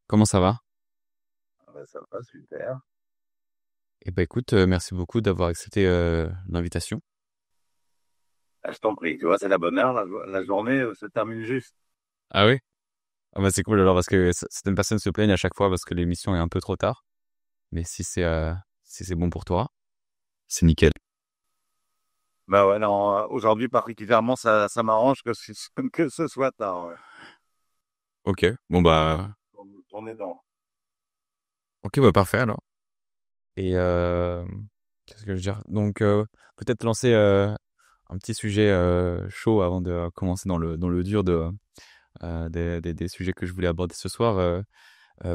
Comment ça va? Ah bah, ça va, super. Eh ben écoute, merci beaucoup d'avoir accepté l'invitation. Ah, je t'en prie, tu vois, c'est la bonne heure, la journée se termine juste. Ah oui? Ah bah c'est cool alors parce que certaines personnes se plaignent à chaque fois parce que l'émission est un peu trop tard. Mais si c'est bon pour toi, c'est nickel. Bah ouais, non, aujourd'hui particulièrement, ça m'arrange que ce soit tard, ouais. Ok, bon bah On est dans. ok bah parfait alors. Et qu'est-ce que je veux dire? Donc peut-être lancer un petit sujet chaud avant de commencer dans le dur des sujets que je voulais aborder ce soir.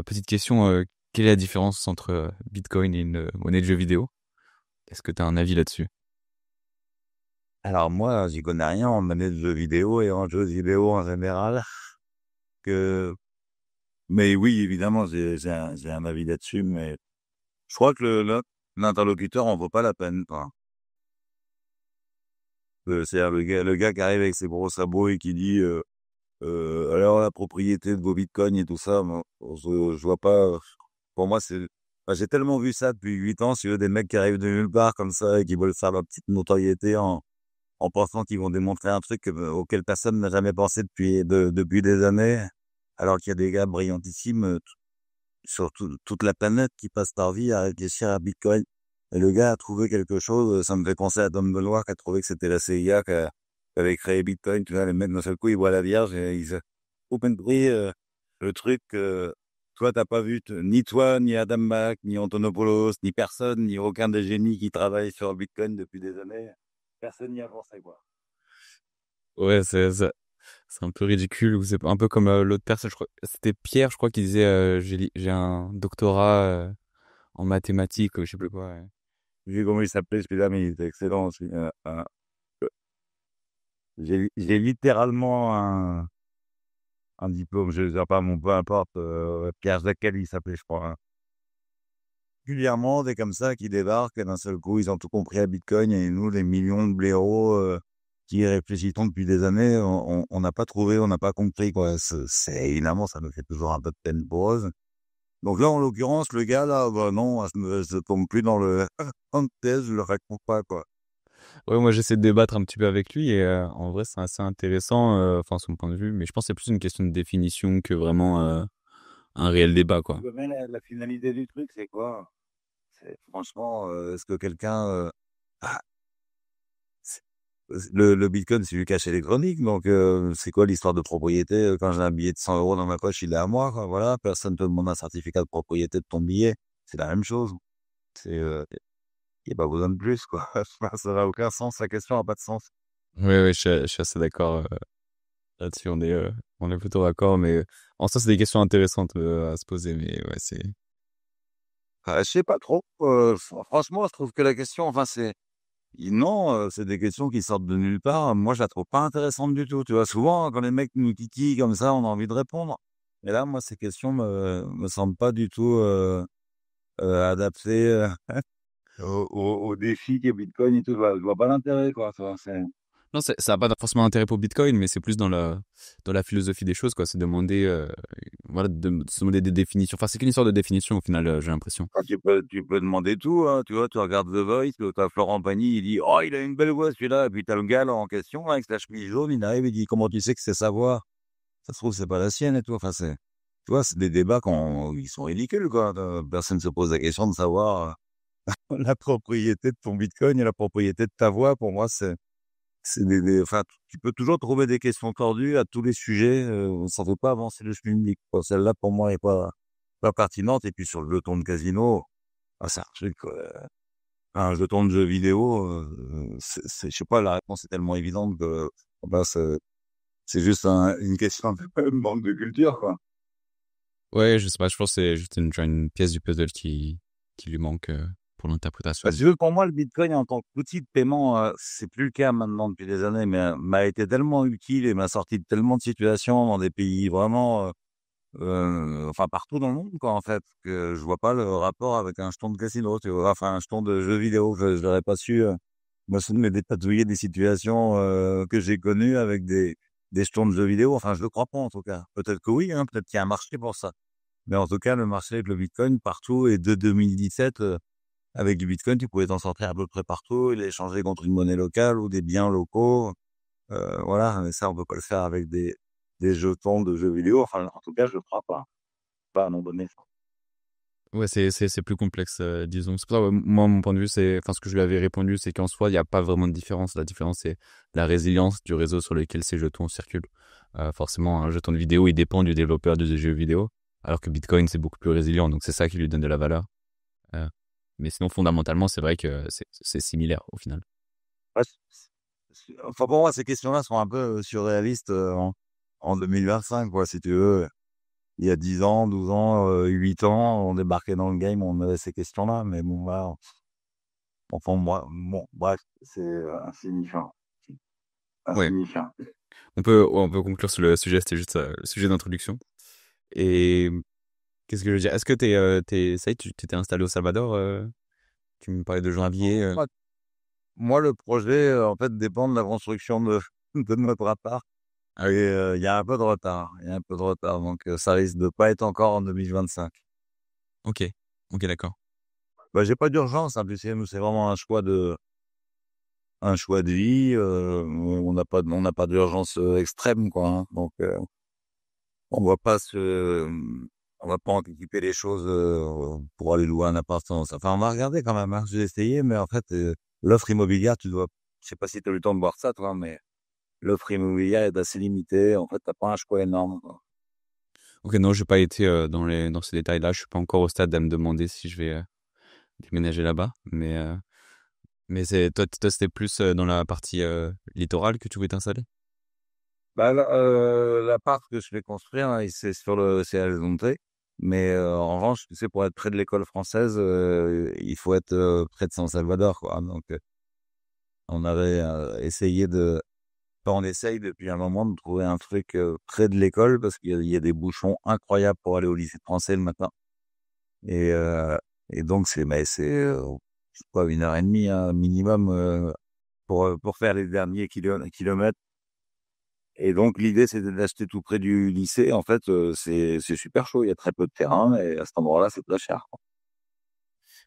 Petite question, quelle est la différence entre Bitcoin et une monnaie de jeu vidéo? Est-ce que tu as un avis là-dessus? Alors moi, j'y connais rien en année de jeux vidéo et en jeux vidéo en général. Que... Mais oui, évidemment, j'ai un avis là-dessus, mais je crois que l'interlocuteur en vaut pas la peine, quoi. C'est-à-dire le gars qui arrive avec ses gros sabots et qui dit alors la propriété de vos bitcoins et tout ça, moi, je vois pas. Pour moi, enfin, j'ai tellement vu ça depuis 8 ans, si tu veux, des mecs qui arrivent de nulle part comme ça et qui veulent faire leur petite notoriété en pensant qu'ils vont démontrer un truc auquel personne n'a jamais pensé depuis des années, alors qu'il y a des gars brillantissimes sur toute la planète qui passent leur vie à réfléchir à Bitcoin. Et le gars a trouvé quelque chose, ça me fait penser à Tom Benoît qui a trouvé que c'était la CIA qui avait créé Bitcoin. Tu vois, les mecs, d'un seul coup, ils voient la Vierge et ils open pris le truc que toi, t'as pas vu, ni toi, ni Adam Back, ni Antonopoulos, ni personne, ni aucun des génies qui travaillent sur Bitcoin depuis des années. Personne n'y a pensé, quoi. Ouais, c'est un peu ridicule, ou c'est un peu comme l'autre personne, je crois, c'était Pierre, je crois, qui disait j'ai un doctorat en mathématiques, ou je sais plus quoi. Ouais. Vu comment il s'appelait celui-là, mais il était excellent aussi. J'ai littéralement un diplôme, je ne sais pas, mon peu importe, Pierre Jacquel, il s'appelait, je crois, hein. Régulièrement, des comme ça qui débarquent, et d'un seul coup, ils ont tout compris à Bitcoin, et nous, les millions de blaireaux qui y réfléchissons depuis des années, on n'a pas trouvé, on n'a pas compris, quoi. Évidemment, ça me fait toujours un peu de peine pour eux. Donc là, en l'occurrence, le gars, là, bah non, je tombe plus dans le en thèse, je le raconte pas, quoi. Ouais, moi j'essaie de débattre un petit peu avec lui et en vrai c'est assez intéressant, enfin son point de vue, mais je pense que c'est plus une question de définition que vraiment un réel débat, quoi. Mais la finalité du truc, c'est quoi? Franchement, est-ce que quelqu'un... ah, c'est- le Bitcoin, c'est du cash électronique, donc c'est quoi l'histoire de propriété? Quand j'ai un billet de 100 euros dans ma poche, il est à moi, quoi. Voilà, personne ne te demande un certificat de propriété de ton billet. C'est la même chose. C'est, il n'y a pas besoin de plus, quoi. Enfin, ça n'a aucun sens, la question n'a pas de sens. Oui, oui, je suis assez d'accord là-dessus, on est plutôt d'accord, mais en soi c'est des questions intéressantes à se poser, mais ouais, c'est... Je sais pas trop. Franchement, je trouve que la question, enfin, non, c'est des questions qui sortent de nulle part. Moi, je la trouve pas intéressante du tout. Tu vois, souvent, quand les mecs nous titillent comme ça, on a envie de répondre. Mais là, moi, ces questions me semblent pas du tout adaptées au défi qu'est Bitcoin et tout. Je vois pas l'intérêt, quoi. Ça, Non, ça n'a pas forcément intérêt pour Bitcoin, mais c'est plus dans la philosophie des choses, quoi. Se demander, voilà, de se demander des définitions. Enfin, c'est qu'une histoire de définition au final, j'ai l'impression. tu peux demander tout, hein. Tu vois, tu regardes The Voice, t'as Florent Pagny, il dit, oh, il a une belle voix, celui-là. Et puis t'as le gars, là, en question, avec sa chemise jaune, il arrive, il dit, comment tu sais que c'est sa voix? Ça se trouve, c'est pas la sienne et tout. Enfin, tu vois, c'est des débats ils sont ridicules, quoi. Personne se pose la question de savoir la propriété de ton Bitcoin et la propriété de ta voix. Pour moi, enfin, tu peux toujours trouver des questions tordues à tous les sujets. Ça ne fait pas avancer le schmilblick, quoi. Celle-là, pour moi, est pas pertinente. Et puis, sur le jeton de casino, c'est un truc, un jeton de jeu vidéo, je sais pas, la réponse est tellement évidente que, bah, c'est juste une question de manque de culture, quoi. Ouais, je sais pas, je pense que c'est juste une pièce du puzzle qui lui manque pour Bah, l'interprétation. si tu veux, pour moi, le Bitcoin en tant qu'outil de paiement, c'est plus le cas maintenant depuis des années, mais m'a été tellement utile et m'a sorti de tellement de situations dans des pays vraiment, enfin partout dans le monde, quoi, en fait, que je vois pas le rapport avec un jeton de casino, tu vois, enfin un jeton de jeu vidéo. Je n'aurais pas su, me dépatouiller des situations que j'ai connues avec des jetons de jeux vidéo. Enfin, je le crois pas en tout cas. Peut-être que oui, hein, peut-être qu'il y a un marché pour ça. Mais en tout cas, le marché avec le Bitcoin partout et de 2017, avec du Bitcoin, tu pouvais t'en sortir à peu près partout, et l'échanger contre une monnaie locale ou des biens locaux. Voilà, mais ça, on peut pas le faire avec des jetons de jeux vidéo. Enfin, en tout cas, je crois pas. Pas à un moment donné. Ouais, c'est plus complexe, disons. C'est pour ça, ouais, moi, mon point de vue, enfin, ce que je lui avais répondu, c'est qu'en soi, il n'y a pas vraiment de différence. La différence, c'est la résilience du réseau sur lequel ces jetons circulent. Forcément, un jeton de vidéo, il dépend du développeur de jeux vidéo, alors que Bitcoin, c'est beaucoup plus résilient. Donc, c'est ça qui lui donne de la valeur. Euh, mais sinon, fondamentalement, c'est vrai que c'est similaire au final. Ouais, enfin, pour moi, ces questions-là sont un peu surréalistes en 2025, quoi, si tu veux. Il y a 10 ans, 12 ans, 8 ans, on débarquait dans le game, on avait ces questions-là, mais bon, voilà. Enfin, moi, bon, bref, c'est insignifiant. Ouais. Insignifiant. On peut conclure sur le sujet. C'était juste le sujet d'introduction. Et qu'est-ce que je veux dire? Est-ce que ça y est, tu t'étais installé au Salvador? Tu me parlais de janvier. Moi, moi, le projet, en fait, dépend de la construction de notre appart. Ah Et oui. il y a un peu de retard. Il y a un peu de retard, donc ça risque de pas être encore en 2025. Ok. Ok, d'accord. Bah, j'ai pas d'urgence, hein, puisque nous, c'est vraiment un choix de vie. On n'a pas d'urgence extrême, quoi. Hein. Donc, on va pas on va pas anticiper les choses pour aller louer un appartement. Enfin, on va regarder quand même. Hein. J'ai essayé, mais en fait, l'offre immobilière, je sais pas si tu as eu le temps de voir ça, toi, mais l'offre immobilière est assez limitée. En fait, t'as pas un choix énorme, quoi. Ok, non, j'ai pas été dans ces détails-là. Je suis pas encore au stade à me demander si je vais déménager là-bas. Mais toi, c'était plus dans la partie littorale que tu voulais t'installer? Bah, l'appart que je vais construire, hein, c'est à Zonte. Mais en revanche, tu sais, pour être près de l'école française, il faut être près de San Salvador, quoi. Donc, on avait essayé enfin, on essaye depuis un moment de trouver un truc près de l'école parce qu'il y a des bouchons incroyables pour aller au lycée français le matin. Et, euh, et donc, c'est je sais pas, 1 heure et demie hein, minimum pour faire les derniers kilomètres. Et donc, l'idée, c'était d'acheter tout près du lycée. En fait, c'est super chaud. Il y a très peu de terrain et à cet endroit-là, c'est très cher, quoi.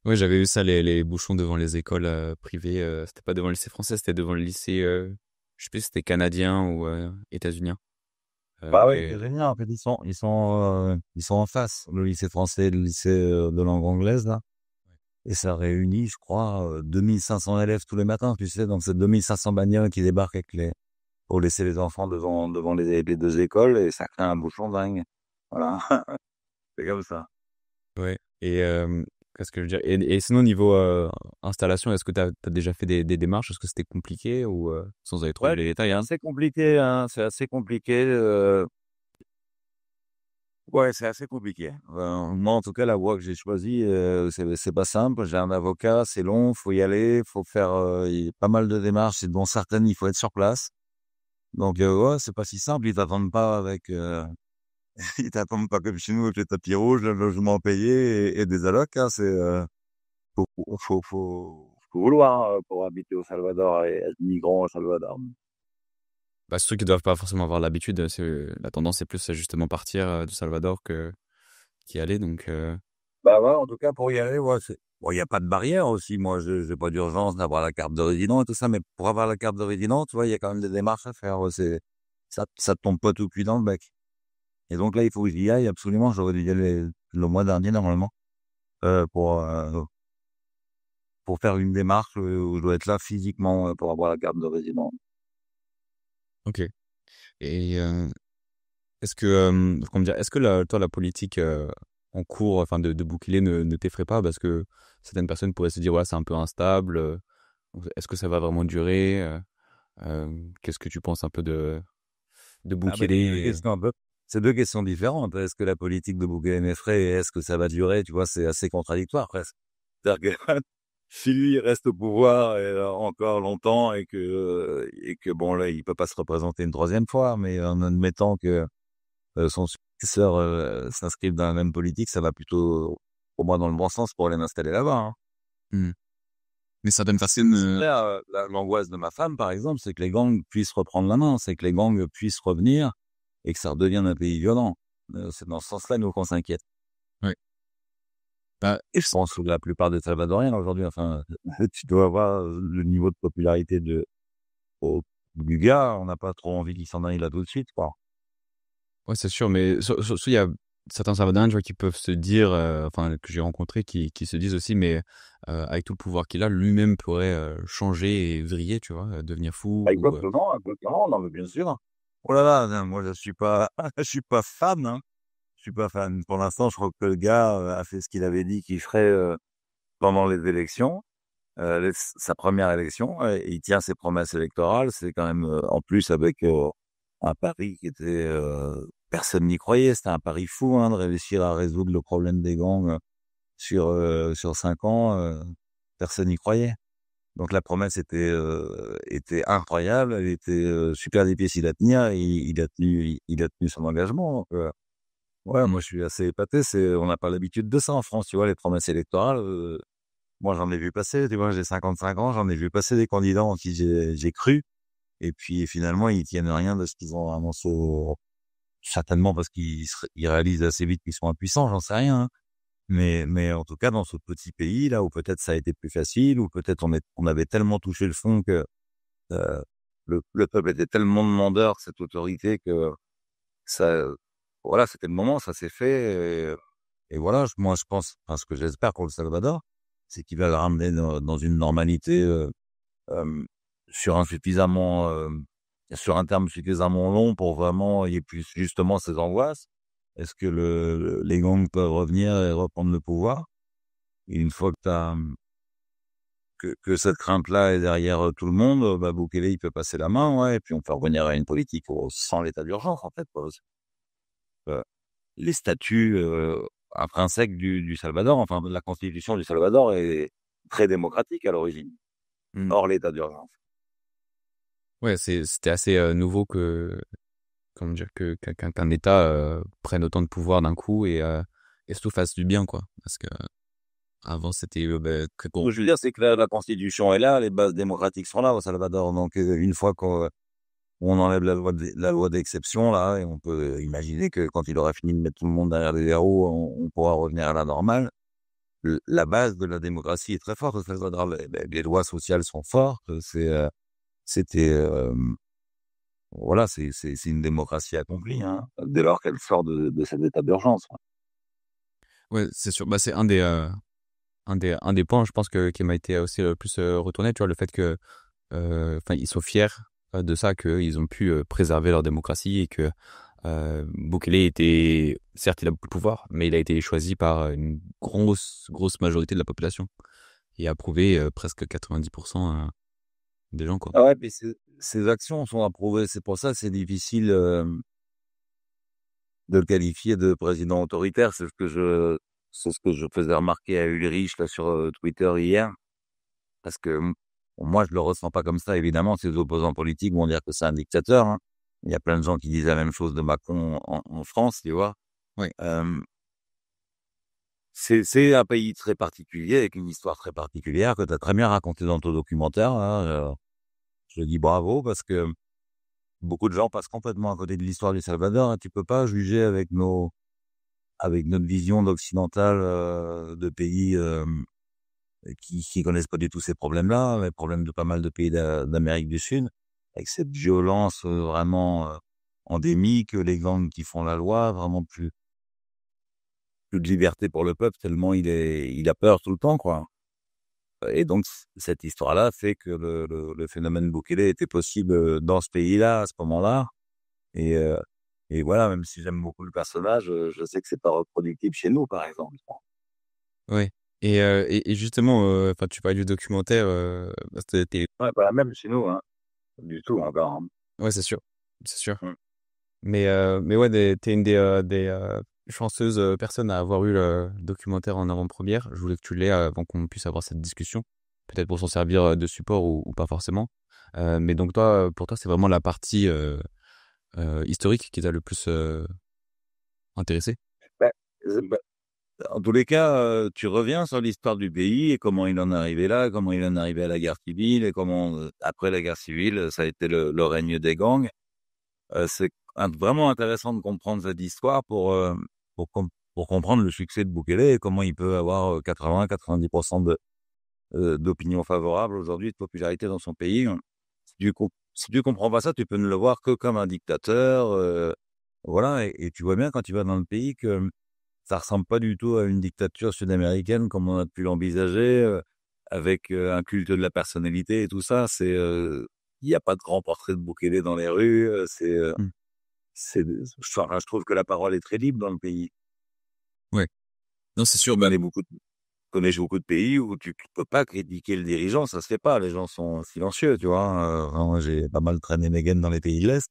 Ouais, j'avais vu ça, les bouchons devant les écoles privées. C'était pas devant le lycée français, c'était devant le lycée, je sais plus si c'était canadien ou états-unien. Bah oui, Et c'est génial. En fait, ils sont en face, le lycée français et le lycée de langue anglaise, là. Et ça réunit, je crois, 2500 élèves tous les matins, tu sais. Donc, c'est 2500 bagnoles qui débarquent pour laisser les enfants devant les deux écoles et ça crée un bouchon dingue. Voilà. C'est comme ça. ouais. Et qu'est-ce que je veux dire? Et sinon, niveau installation, est-ce que tu as déjà fait des démarches? Est-ce que c'était compliqué ou sans aller trop dans Ouais, les détails, c'est hein? assez compliqué, hein. C'est assez compliqué. Ouais, c'est assez compliqué. Moi, en tout cas, la voie que j'ai choisie, c'est pas simple. J'ai un avocat, c'est long, faut y aller, faut faire il y a pas mal de démarches et dont certaines, il faut être sur place. Donc, ouais, c'est pas si simple. Ils t'attendent pas avec, ils t'attendent pas comme chez nous avec les tapis rouges, le logement payé et des allocs. Hein. Faut vouloir pour habiter au Salvador et être migrant au Salvador. Bah, ceux qui doivent pas forcément avoir l'habitude, la tendance c'est plus à justement partir de Salvador que qu'y aller. Donc, Bah ouais, en tout cas, pour y aller, ouais, bon, il y a pas de barrière aussi. Moi, j'ai pas d'urgence d'avoir la carte de résident et tout ça, mais pour avoir la carte de résident, tu vois, il y a quand même des démarches à faire. Ça te tombe pas tout cuit dans le bec. Et donc là, il faut que j'y aille absolument. J'aurais dû y aller le mois dernier, normalement, euh, pour, euh, pour faire une démarche où je dois être là physiquement pour avoir la carte de résident. ok. Et est-ce que, comment dire, est-ce que toi, la politique en cours, enfin de Bukele ne t'effraie pas parce que certaines personnes pourraient se dire, ouais, c'est un peu instable. Est-ce que ça va vraiment durer? Qu'est-ce que tu penses un peu de Ah ben, Bukele et, c'est deux questions différentes. Est-ce que la politique de Bukele m'effraie et est-ce que ça va durer? Tu vois, c'est assez contradictoire presque. C'est-à-dire que si lui il reste au pouvoir encore longtemps et que bon là il peut pas se représenter une troisième fois, mais en admettant que son successeur s'inscrive dans la même politique, ça va plutôt pour moi dans le bon sens pour aller m'installer là-bas. Hein. Hmm. Mais certaines Parce que personnes, là, l'angoisse de ma femme, par exemple, c'est que les gangs puissent reprendre la main, c'est que les gangs puissent revenir et que ça redevienne un pays violent. C'est dans ce sens-là, nous, qu'on s'inquiète. Ouais. Bah, Et je pense que la plupart des Salvadoriens aujourd'hui, enfin, tu dois voir le niveau de popularité du gars, on n'a pas trop envie qu'il s'en aille là tout de suite, quoi. ouais, c'est sûr, mais il y a certains Salvadoriens, tu vois, qui peuvent se dire, enfin, que j'ai rencontrés, qui se disent aussi, mais avec tout le pouvoir qu'il a, lui-même pourrait changer et vriller, tu vois, devenir fou. Bah, Ou, exactement, non, mais bien sûr. Oh là là, non, moi je suis pas, je suis pas fan, hein. Je suis pas fan. Pour l'instant, je crois que le gars a fait ce qu'il avait dit qu'il ferait pendant les élections, sa première élection, et il tient ses promesses électorales. C'est quand même, en plus avec un pari qui était, personne n'y croyait. C'était un pari fou, hein, de réussir à résoudre le problème des gangs sur 5 ans. Personne n'y croyait. Donc la promesse était incroyable, elle était super difficile à tenir et il a tenu son engagement. Donc, ouais, moi je suis assez épaté. On n'a pas l'habitude de ça en France, tu vois, les promesses électorales. Moi j'en ai vu passer, tu vois, j'ai 55 ans, j'en ai vu passer des candidats en qui j'ai cru, et puis finalement ils tiennent rien de ce qu'ils ont annoncé, certainement parce ils réalisent assez vite qu'ils sont impuissants, j'en sais rien, hein. Mais en tout cas, dans ce petit pays là où peut-être ça a été plus facile, ou peut-être on avait tellement touché le fond que Heu, le peuple était tellement demandeur de cette autorité que ça, voilà, c'était le moment, ça s'est fait, et voilà, moi, je pense, enfin, ce que j'espère pour le Salvador, c'est qu'il va le ramener dans une normalité, hem, sur un suffisamment, sur un terme suffisamment long pour vraiment il y ait plus justement ces angoisses. Est-ce que les gangs peuvent revenir et reprendre le pouvoir? Et une fois que tu as que cette crainte-là est derrière tout le monde, bah, Bukele, il peut passer la main, ouais, et puis on peut revenir à une politique sans l'état d'urgence, en fait, quoi. Heu, les statuts, intrinsèques du Salvador, enfin, la constitution du Salvador est très démocratique à l'origine, mm. hors l'état d'urgence. Ouais, c'était assez nouveau comment dire, qu'un État prenne autant de pouvoir d'un coup et surtout fasse du bien, quoi. Parce que avant, c'était bah, très Ce que corrompu. je veux dire, c'est que la constitution est là, les bases démocratiques sont là au Salvador, donc une fois qu'on enlève la loi d'exception là, et on peut imaginer que quand il aura fini de mettre tout le monde derrière les verrous, on pourra revenir à la normale. La base de la démocratie est très forte au Salvador. Les lois sociales sont fortes. C'était, voilà, c'est une démocratie accomplie, hein, dès lors qu'elle sort de cet état d'urgence. Ouais, c'est sûr. Bah, c'est un des points, je pense, qui m'a été aussi le plus retourné, tu vois, le fait que, enfin, ils sont fiers de ça, qu'ils ont pu préserver leur démocratie et que Bukele était, certes, il a beaucoup de pouvoir, mais il a été choisi par une grosse majorité de la population et approuvé presque 90% des gens, quoi. Ah ouais, mais ces actions sont approuvées. C'est pour ça que c'est difficile de le qualifier de président autoritaire. C'est ce que je faisais remarquer à Ulrich là sur Twitter hier, parce que moi je le ressens pas comme ça. Évidemment, ses opposants politiques vont dire que c'est un dictateur, hein. Il y a plein de gens qui disent la même chose de Macron en France, tu vois. Oui. Euh, c'est un pays très particulier, avec une histoire très particulière que tu as très bien raconté dans ton documentaire, hein. Je dis bravo parce que beaucoup de gens passent complètement à côté de l'histoire du Salvador, et tu peux pas juger avec notre vision d'occidental, de pays qui connaissent pas du tout ces problèmes-là, les problèmes de pas mal de pays d'Amérique du Sud, avec cette violence vraiment endémique, les gangs qui font la loi, vraiment plus de liberté pour le peuple tellement il a peur tout le temps, quoi. Et donc cette histoire-là fait que le phénomène Bukele était possible dans ce pays-là à ce moment-là, et heu et voilà, même si j'aime beaucoup le personnage, je sais que c'est pas reproductible chez nous, par exemple. Ouais. Et justement, enfin, tu parlais du documentaire, bah, Ouais, pas la même chez nous, hein, du tout encore, hein. ouais, c'est sûr, c'est sûr. Mmh. Mais ouais, t'es une des chanceuses personnes à avoir eu le documentaire en avant-première. Je voulais que tu l'aies avant qu'on puisse avoir cette discussion. Peut-être pour s'en servir de support ou pas forcément. Mais donc toi, pour toi, c'est vraiment la partie historique qui t'a le plus intéressé? Bah, bah, en tous les cas, tu reviens sur l'histoire du pays et comment il en est arrivé là, comment il en est arrivé à la guerre civile, et comment, après la guerre civile, ça a été le règne des gangs. C'est vraiment intéressant de comprendre cette histoire pour pour comprendre le succès de Bukele et comment il peut avoir 80-90% d'opinion favorable aujourd'hui, de popularité dans son pays. Si tu comprends pas ça, tu peux ne le voir que comme un dictateur. Voilà, et tu vois bien quand tu vas dans le pays que ça ressemble pas du tout à une dictature sud-américaine comme on a pu l'envisager, avec un culte de la personnalité et tout ça. Il y a pas de grand portrait de Bukele dans les rues. Mmh. Enfin, je trouve que la parole est très libre dans le pays. Ouais. Non, c'est sûr. Je connais beaucoup de pays où tu peux pas critiquer le dirigeant, ça se fait pas. Les gens sont silencieux, tu vois. Moi, j'ai pas mal traîné mes gaines dans les pays de l'Est.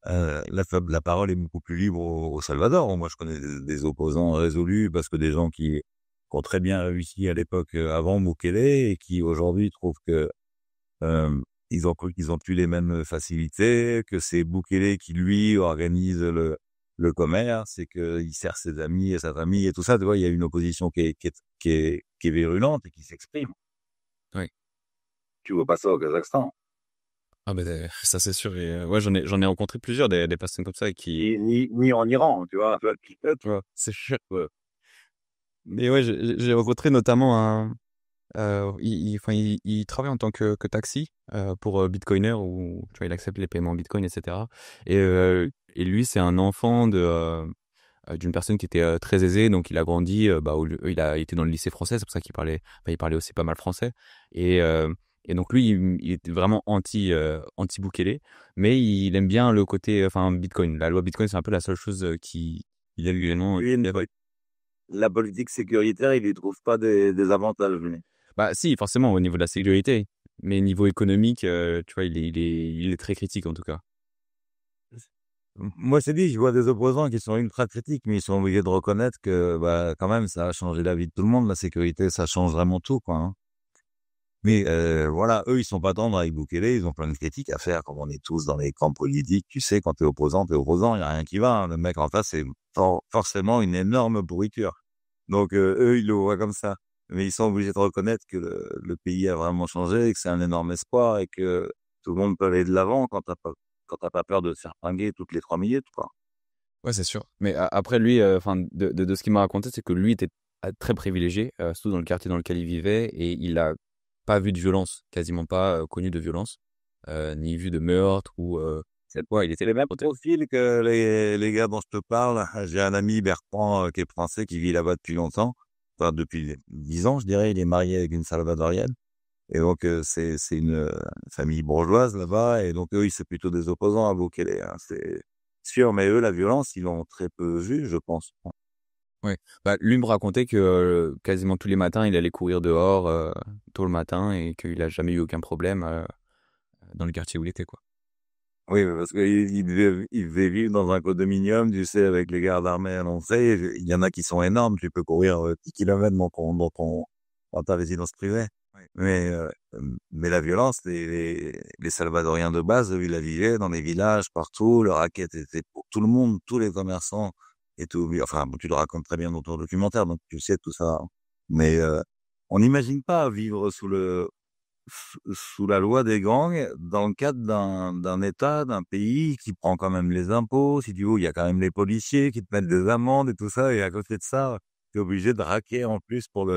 La parole est beaucoup plus libre au Salvador. Moi, je connais des opposants résolus parce que des gens qui ont très bien réussi à l'époque avant Bukele et qui aujourd'hui trouvent que ils ont cru qu'ils ont plus les mêmes facilités, que c'est Bukele qui lui organise le commerce et qu'il sert ses amis et sa famille et tout ça. Tu vois, il y a une opposition qui est virulente et qui s'exprime. Ouais. Tu vois pas ça au Kazakhstan. Ah ben ça c'est sûr. Et ouais, j'en ai rencontré plusieurs des personnes comme ça qui, Ni en Iran, tu vois. tu vois, c'est sûr. Ouais. Mais ouais, j'ai rencontré notamment enfin, il travaille en tant que taxi pour Bitcoiner où tu vois, il accepte les paiements en Bitcoin, etc. Et lui, c'est un enfant d'une personne qui était très aisée, donc il a grandi, il a été dans le lycée français, c'est pour ça il parlait aussi pas mal français. Et, euh, et donc lui, il était vraiment anti Bukele, mais il aime bien le côté, enfin Bitcoin. La loi Bitcoin, c'est un peu la seule chose qui il a également. Lui, la politique sécuritaire, il y trouve pas des avantages, lui. Bah si, forcément au niveau de la sécurité, mais niveau économique, tu vois, il est très critique en tout cas. Moi, c'est dit, je vois des opposants qui sont ultra critiques, mais ils sont obligés de reconnaître que, bah, quand même, ça a changé la vie de tout le monde. La sécurité, ça change vraiment tout, quoi. Hein. Mais voilà, eux, ils sont pas tendres avec Bukele, ils ont plein de critiques à faire, comme on est tous dans les camps politiques. Tu sais, quand t'es opposant, il y a rien qui va. Hein. Le mec en face, c'est forcément une énorme pourriture. Donc eux, ils le voient comme ça. Mais ils sont obligés de reconnaître que le pays a vraiment changé, et que c'est un énorme espoir et que tout le monde peut aller de l'avant quand t'as pas peur de se faire pinguer toutes les 3 minutes, quoi. Ouais, c'est sûr. Mais après, lui, enfin, de ce qu'il m'a raconté, c'est que lui était très privilégié, surtout dans le quartier dans lequel il vivait, et il a pas vu de violence, quasiment pas connu de violence, ni vu de meurtre ou. Ouais, il était C'est le même protégé. profil que les gars dont je te parle. J'ai un ami, Bertrand, qui est français, qui vit là-bas depuis longtemps. Enfin, depuis 10 ans, je dirais. Il est marié avec une Salvadorienne. Et donc, c'est une famille bourgeoise là-bas. Et donc, eux, c'est plutôt des opposants à Bukele. Hein, c'est sûr. Mais eux, la violence, ils l'ont très peu vue, je pense. Ouais. Bah, lui me racontait que quasiment tous les matins, il allait courir dehors tôt le matin et qu'il a jamais eu aucun problème dans le quartier où il était, quoi. Oui, parce qu'il devait vivre dans un condominium, tu sais, avec les gardes armés annoncés. Il y en a qui sont énormes. Tu peux courir 10 kilomètres dans ta résidence privée. Oui. Mais la violence, les Salvadoriens de base, eux, ils la vivaient dans les villages, partout. Le racket était pour tout le monde, tous les commerçants et tout. Enfin, bon, tu le racontes très bien dans ton documentaire, donc tu sais tout ça. Hein. Mais on n'imagine pas vivre sous la loi des gangs dans le cadre d'un État, d'un pays qui prend quand même les impôts. Si tu veux, il y a quand même les policiers qui te mettent des amendes et tout ça. Et à côté de ça, tu es obligé de raquer en plus pour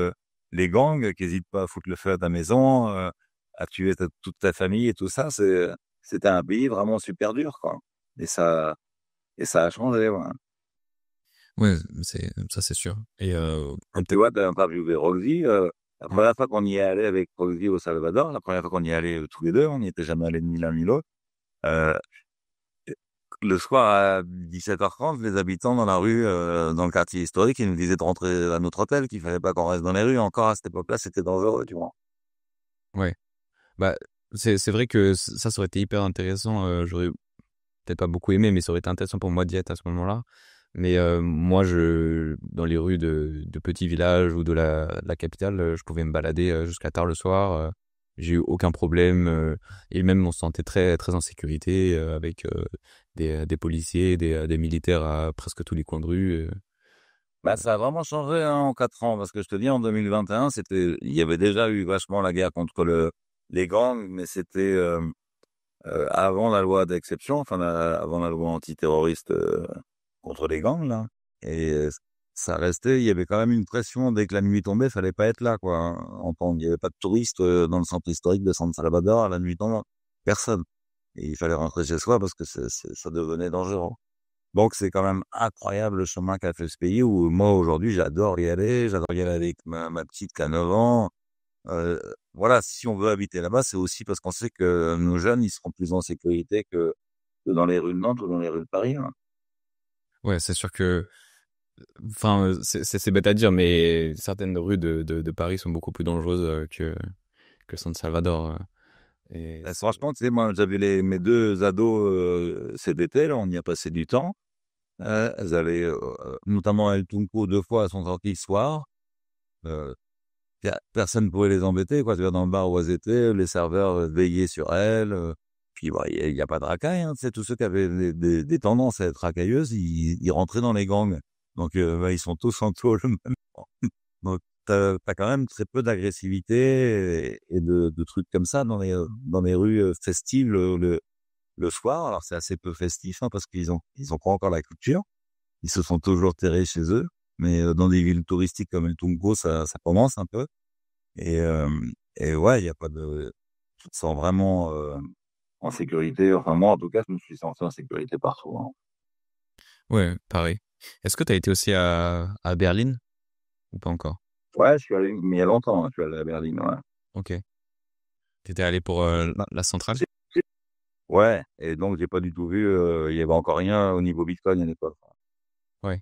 les gangs qui hésitent pas à foutre le feu à ta maison, à tuer toute ta famille et tout ça. C'était un pays vraiment super dur, quoi. Et ça, et ça a changé, ouais. Ouais, ça c'est sûr. Et Quand tu peut-être. vois, t'as interviewé Roxy, la Ouais. première fois qu'on y est allé avec Roxy au Salvador, la première fois qu'on y est allé tous les deux, on n'y était jamais allé ni l'un ni l'autre. Euh, le soir à 17h30, les habitants dans la rue, dans le quartier historique, ils nous disaient de rentrer à notre hôtel, qu'il fallait pas qu'on reste dans les rues. Encore à cette époque-là, c'était dangereux, tu vois. Ouais. Bah, c'est vrai que ça aurait été hyper intéressant. J'aurais peut-être pas beaucoup aimé, mais ça aurait été intéressant pour moi d'y être à ce moment-là. Mais moi, dans les rues de petits villages ou de la capitale, je pouvais me balader jusqu'à tard le soir. J'ai eu aucun problème. Et même, on se sentait très, très en sécurité avec des policiers, des militaires à presque tous les coins de rue. Bah, ça a vraiment changé hein, en 4 ans, parce que je te dis, en 2021, il y avait déjà eu vachement la guerre contre les gangs, mais c'était avant la loi d'exception, enfin avant la loi antiterroriste contre les gangs là. Et ça restait, il y avait quand même une pression dès que la nuit tombait, fallait pas être là, quoi, hein. Il y avait pas de touristes dans le centre historique de San Salvador à la nuit tombante. Personne. Et il fallait rentrer chez soi parce que ça devenait dangereux. Donc c'est quand même incroyable le chemin qu'a fait ce pays où moi aujourd'hui j'adore y aller. J'adore y aller avec ma petite qui a 9 ans. Euh, voilà, si on veut habiter là-bas, c'est aussi parce qu'on sait que nos jeunes, ils seront plus en sécurité que dans les rues de Nantes ou dans les rues de Paris, hein. Ouais, c'est sûr que, enfin, c'est bête à dire, mais certaines rues de Paris sont beaucoup plus dangereuses que San Salvador. Et Franchement, tu sais, moi, j'avais mes deux ados cet été, là, on y a passé du temps. Elles avaient, notamment El Tunco, 2 fois, elles sont sorties le soir. Euh, Personne ne pouvait les embêter, quoi. Tu vas dans le bar où elles étaient, les serveurs veillaient sur elles. Puis, bah, il y a pas de racailles, hein. Tu sais, tous ceux qui avaient des tendances à être racailleuses, ils rentraient dans les gangs. Donc, bah, ils sont tous en taule maintenant. Donc, t'as quand même très peu d'agressivité et de trucs comme ça dans les rues festives le soir. Alors, c'est assez peu festif, hein, parce ils ont pas encore la culture. Ils se sont toujours terrés chez eux. Mais dans des villes touristiques comme El Tunco, ça commence un peu. Et, euh, et ouais, il y a pas de, tu te sens vraiment en sécurité. Enfin, moi, en tout cas, je me suis senti en sécurité partout, hein. ouais, pareil. Est-ce que tu as été aussi à Berlin ou pas encore? Ouais, je suis allé, mais il y a longtemps, hein, je suis allé à Berlin, ouais. Ok. T'étais allé pour la centrale? J'ai- Ouais, et donc j'ai pas du tout vu, il y avait encore rien au niveau Bitcoin à l'époque. Ouais.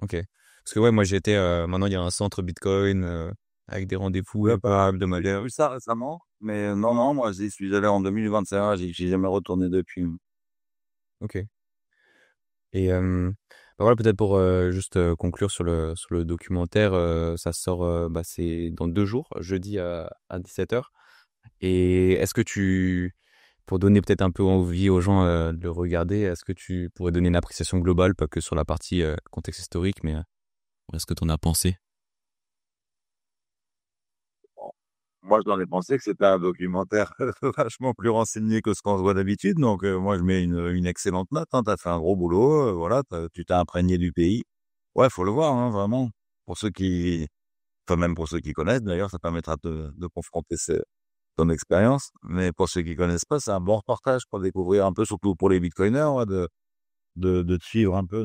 Ok. Parce que ouais, moi j'étais. Maintenant il y a un centre Bitcoin avec des rendez-vous Ouais, pas, j'ai hebdomadaires. vu ça récemment, mais non, non, moi j'y suis allé en 2021, j'y jamais retourné depuis. Ok. Et bah voilà, peut-être pour juste conclure sur le documentaire, ça sort, bah, c'est dans 2 jours, jeudi à 17h. Et est-ce que pour donner peut-être un peu envie aux gens de le regarder, est-ce que tu pourrais donner une appréciation globale, pas que sur la partie contexte historique, mais est-ce que tu en as pensé? Moi, j'en ai pensé que c'était un documentaire vachement plus renseigné que ce qu'on se voit d'habitude. Donc, moi, je mets une excellente note, hein. T'as fait un gros boulot, voilà, tu t'es imprégné du pays. Ouais, faut le voir, hein, vraiment. Pour ceux enfin, même pour ceux qui connaissent, d'ailleurs, ça permettra de confronter ton expérience. Mais pour ceux qui connaissent pas, c'est un bon reportage pour découvrir un peu, surtout pour les bitcoiners, ouais, de te suivre un peu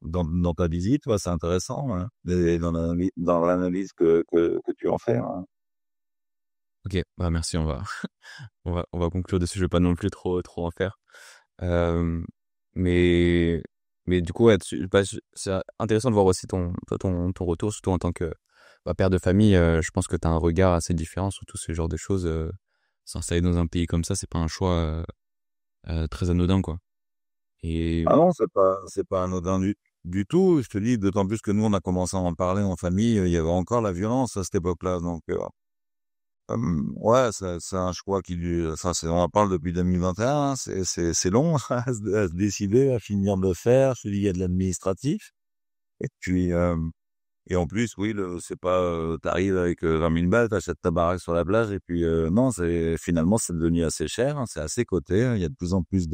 dans ta visite. Ouais, c'est intéressant, hein, et dans l'analyse que tu en fais, hein. Ok, bah merci, on va conclure dessus, je vais pas non plus trop en faire. Euh, mais, mais du coup, ouais, bah, c'est intéressant de voir aussi ton retour, surtout en tant que bah, père de famille. Je pense que tu as un regard assez différent sur tout ce genre de choses. S'installer dans un pays comme ça, c'est pas un choix très anodin, quoi. Et Ah non, c'est pas anodin du tout. Je te dis, d'autant plus que nous, on a commencé à en parler en famille. Il y avait encore la violence à cette époque-là. Donc, ouais, c'est un choix on en parle depuis 2021, hein. C'est long à se décider, à finir de le faire. Je te dis, il y a de l'administratif. Et puis, et en plus, oui, c'est pas, t'arrives avec 20 000 balles, t'achètes ta baraque sur la plage. Et puis, non, finalement, c'est devenu assez cher, hein. C'est assez coté, hein. Il y a de plus en plus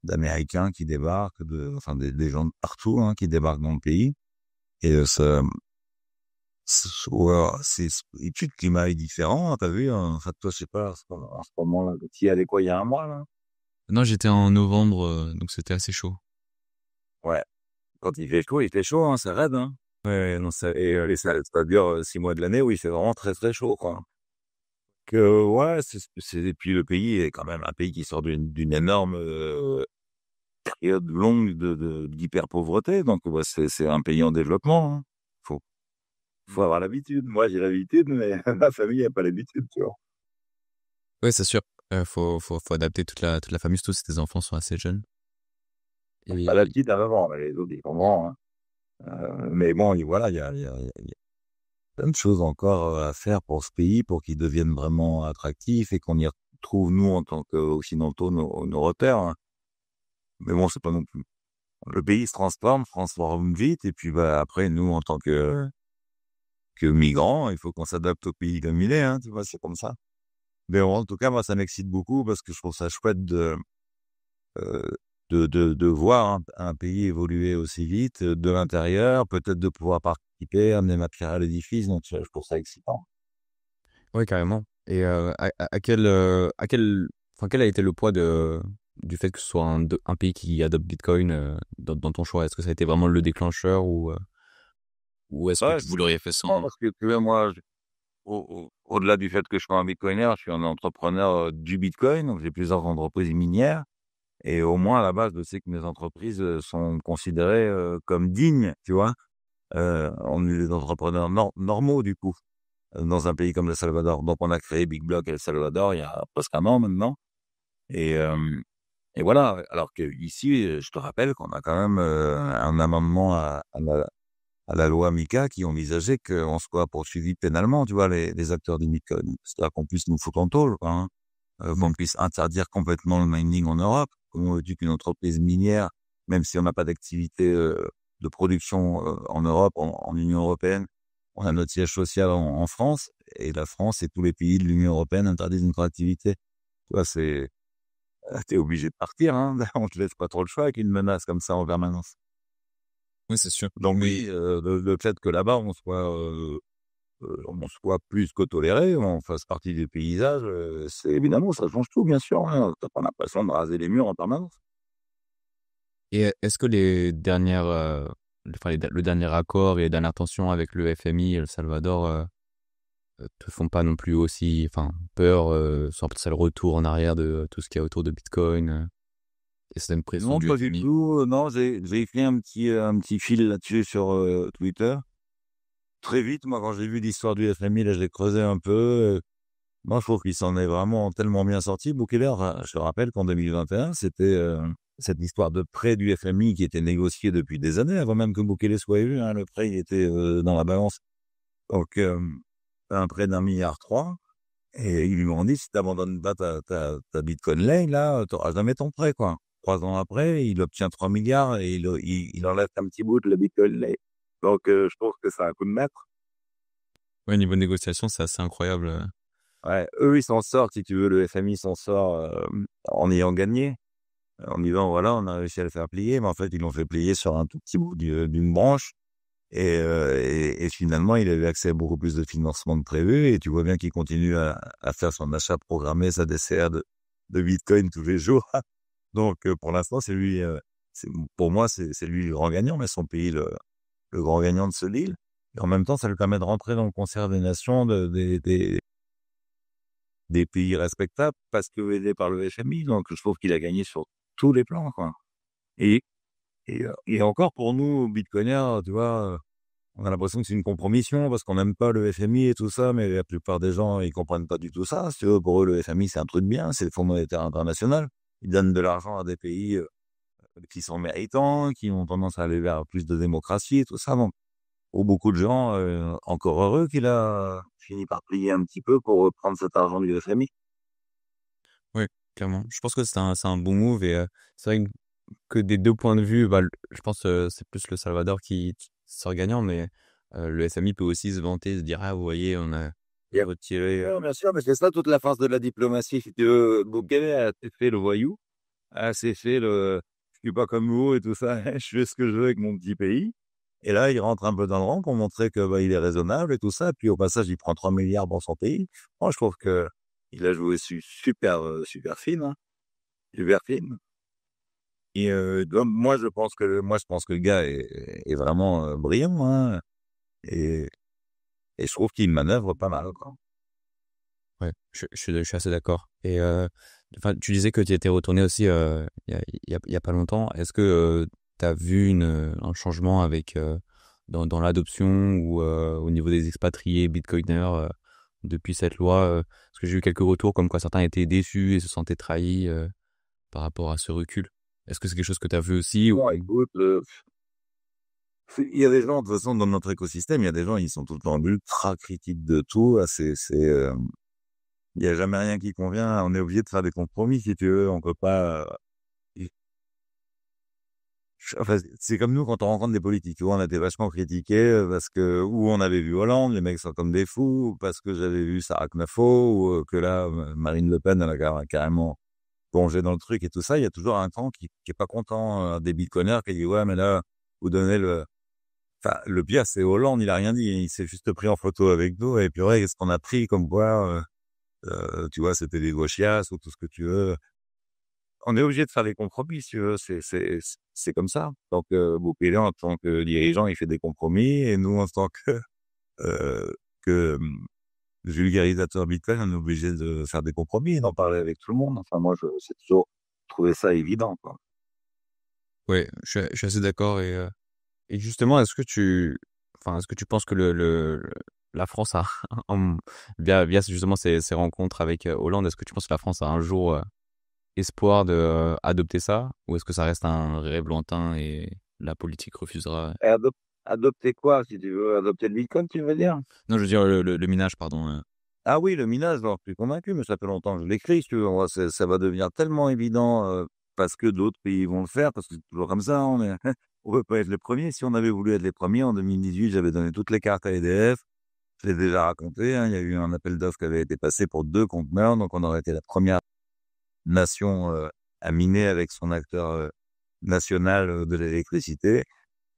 d'Américains qui débarquent, enfin des gens de partout, hein, qui débarquent dans le pays. Et ouais, et puis le climat est différent, hein, t'as vu, hein. Enfin, toi, je sais pas, à ce moment-là, tu y allais quoi, il y a un mois, là? non, j'étais en novembre, donc c'était assez chaud. Ouais. Quand il fait chaud, hein, c'est raide, hein. Ouais, ouais, non, Et ça dure 6 mois de l'année où il fait vraiment très, très chaud, quoi. Ouais, et puis le pays est quand même un pays qui sort d'une énorme période longue d'hyper-pauvreté. Donc, ouais, c'est un pays en développement, hein. Faut, faut avoir l'habitude. Moi, j'ai l'habitude, mais ma famille n'a pas l'habitude, tu vois. ouais, c'est sûr. Faut adapter toute la famille, surtout si tes enfants sont assez jeunes. Pas la Et petite à 9 ans, mais les autres, ils sont grands, hein. Mais bon, voilà, il y a plein de choses encore à faire pour ce pays, pour qu'il devienne vraiment attractif et qu'on y retrouve, nous, en tant qu'Occidentaux, nos repères, hein. Mais bon, c'est pas non plus. Le pays se transforme vite, et puis bah, après, nous, en tant que migrants, il faut qu'on s'adapte au pays comme il est, hein, tu vois, c'est comme ça. Mais bon, en tout cas, moi, ça m'excite beaucoup parce que je trouve ça chouette de voir un pays évoluer aussi vite de l'intérieur, peut-être de pouvoir participer, amener ma pierre à l'édifice. Donc, je trouve ça excitant. Ouais, carrément. Et enfin, quel a été le poids du fait que ce soit un pays qui adopte Bitcoin dans ton choix? Est-ce que ça a été vraiment le déclencheur ou est-ce que Ouais, vous l'auriez fait non, sans? parce que tu vois, moi, au-delà du fait que je sois un bitcoiner, je suis un entrepreneur du Bitcoin. Donc, j'ai plusieurs entreprises minières. Et au moins, à la base, je sais que mes entreprises sont considérées comme dignes, tu vois. On est des entrepreneurs normaux, du coup, dans un pays comme le Salvador. Donc, on a créé Big Block El Salvador il y a presque un an maintenant. Et, euh, et voilà. Alors que ici, je te rappelle qu'on a quand même un amendement à la loi MiCA qui envisageait qu'on soit poursuivi pénalement, tu vois, les acteurs du Bitcoin. C'est-à-dire qu'on puisse nous foutre en tôle, quoi, hein. Qu'on puisse interdire complètement le mining en Europe. Comment veux-tu qu'une entreprise minière, même si on n'a pas d'activité de production en Europe, en Union européenne, on a notre siège social en France, et la France et tous les pays de l'Union européenne interdisent notre activité. Tu vois, t'es obligé de partir, hein. On te laisse pas trop le choix avec une menace comme ça en permanence. Oui, c'est sûr. Donc Mais oui, le fait que là-bas on soit plus que toléré, on fasse partie du paysage, c'est évidemment ça change tout, bien sûr, hein. Tu pas l'impression de raser les murs en permanence. est-ce que les dernières, enfin, le dernier accord et les dernières tensions avec le FMI et le Salvador te font pas non plus aussi, enfin, peur, sans ça le retour en arrière de tout ce qu'il y a autour de Bitcoin et cette pression Non, du pas du FMI? tout. Non, j'ai écrit un petit fil là-dessus sur Twitter. Très vite, moi, quand j'ai vu l'histoire du FMI, là, je l'ai creusé un peu. Moi, je trouve qu'il s'en est vraiment tellement bien sorti. Bukele, je te rappelle qu'en 2021, c'était cette histoire de prêt du FMI qui était négocié depuis des années, avant même que Bukele soit élu, hein. Le prêt, il était dans la balance. Donc, un prêt d'1,3 milliard. Et ils lui ont dit, si tu n'abandonnes pas ta Bitcoin Lane, là, tu n'auras jamais ton prêt, quoi. 3 ans après, il obtient 3 milliards et il enlève un petit bout de la Bitcoin Lane. Donc, je trouve que c'est un coup de maître. Ouais, niveau négociation, c'est assez incroyable. Ouais, eux, ils s'en sortent, si tu veux, le FMI s'en sort en ayant gagné. En disant, voilà, on a réussi à le faire plier, mais en fait, ils l'ont fait plier sur un tout petit bout d'une branche. Et finalement, il avait accès à beaucoup plus de financement que prévu. Et tu vois bien qu'il continue à faire son achat programmé, sa DCR de Bitcoin tous les jours. Donc, pour l'instant, c'est lui, pour moi, c'est lui le grand gagnant, mais son pays, le grand gagnant de ce deal. Et en même temps, ça lui permet de rentrer dans le concert des nations, des pays respectables, parce que aidé par le FMI. Donc, je trouve qu'il a gagné sur tous les plans, quoi. Et, et encore pour nous, Bitcoiners, tu vois, on a l'impression que c'est une compromission parce qu'on n'aime pas le FMI et tout ça, mais la plupart des gens, ils comprennent pas du tout ça. Si tu veux, pour eux, le FMI, c'est un truc bien, c'est le Fonds monétaire international. Ils donnent de l'argent à des pays qui sont méritants, qui ont tendance à aller vers plus de démocratie et tout ça. Donc, pour beaucoup de gens, encore heureux qu'il a fini par plier un petit peu pour prendre cet argent du FMI. Ouais, clairement. Je pense que c'est un bon move et c'est vrai que des deux points de vue, bah, je pense c'est plus le Salvador qui sort gagnant, mais le FMI peut aussi se vanter, se dire ah vous voyez on a Bien retiré. sûr, bien sûr, mais c'est ça toute la force de la diplomatie. Si tu veux, Bukele a fait le voyou, a fait je suis pas comme vous et tout ça, je fais ce que je veux avec mon petit pays. Et là, il rentre un peu dans le rang pour montrer que bah, il est raisonnable et tout ça. Puis au passage, il prend 3 milliards pour son pays. Moi, je trouve que il a joué super, super fine, hein, super fine. Et donc, moi, je pense que le gars est vraiment brillant, hein, et, et je trouve qu'il manœuvre pas mal, quoi. Ouais, je suis assez d'accord. Et enfin, tu disais que tu étais retourné aussi il y a pas longtemps. Est-ce que tu as vu un changement avec dans l'adoption ou au niveau des expatriés bitcoiners depuis cette loi parce que j'ai eu quelques retours comme quoi certains étaient déçus et se sentaient trahis par rapport à ce recul. Est-ce que c'est quelque chose que tu as vu aussi ou... Bon, écoute, il y a des gens, de toute façon, dans notre écosystème, il y a des gens, ils sont tout le temps ultra critiques de tout. Ah, il y a jamais rien qui convient. On est obligé de faire des compromis, si tu veux. On peut pas. Enfin, c'est comme nous quand on rencontre des politiques. Tu vois, on a été vachement critiqués parce que ou on avait vu Hollande, les mecs sont comme des fous, ou parce que j'avais vu Sarah Knafo, ou que là, Marine Le Pen, elle a carrément plongé dans le truc et tout ça, il y a toujours un camp qui est pas content, des bitcoiners qui dit ouais mais là vous donnez enfin le pire c'est Hollande, il a rien dit, il s'est juste pris en photo avec nous et puis ouais qu'est-ce qu'on a pris comme quoi tu vois c'était des gauchias ou tout ce que tu veux. On est obligé de faire des compromis si tu veux, c'est comme ça. Donc Boukele en tant que dirigeant il fait des compromis et nous en tant euh, que vulgarisateur Bitcoin, on est obligé de faire des compromis et d'en parler avec tout le monde. Enfin, moi, j'ai toujours trouvé ça évident, quoi. Ouais, je suis assez d'accord et justement, est-ce que tu penses que la France a, via justement ces rencontres avec Hollande, est-ce que tu penses que la France a un jour espoir de adopter ça, ou est-ce que ça reste un rêve lointain et la politique refusera? Et adopter quoi, si tu veux? Adopter le Bitcoin, tu veux dire? Non, je veux dire le minage, pardon. Ah oui, le minage, j'en suis convaincu, mais ça fait longtemps que je l'écris, si tu veux. Moi, ça va devenir tellement évident parce que d'autres pays vont le faire, parce que c'est toujours comme ça. On veut pas être les premiers. Si on avait voulu être les premiers, en 2018, j'avais donné toutes les cartes à EDF. Je l'ai déjà raconté, hein, il y a eu un appel d'offres qui avait été passé pour 2 conteneurs, donc on aurait été la première nation à miner avec son acteur national de l'électricité.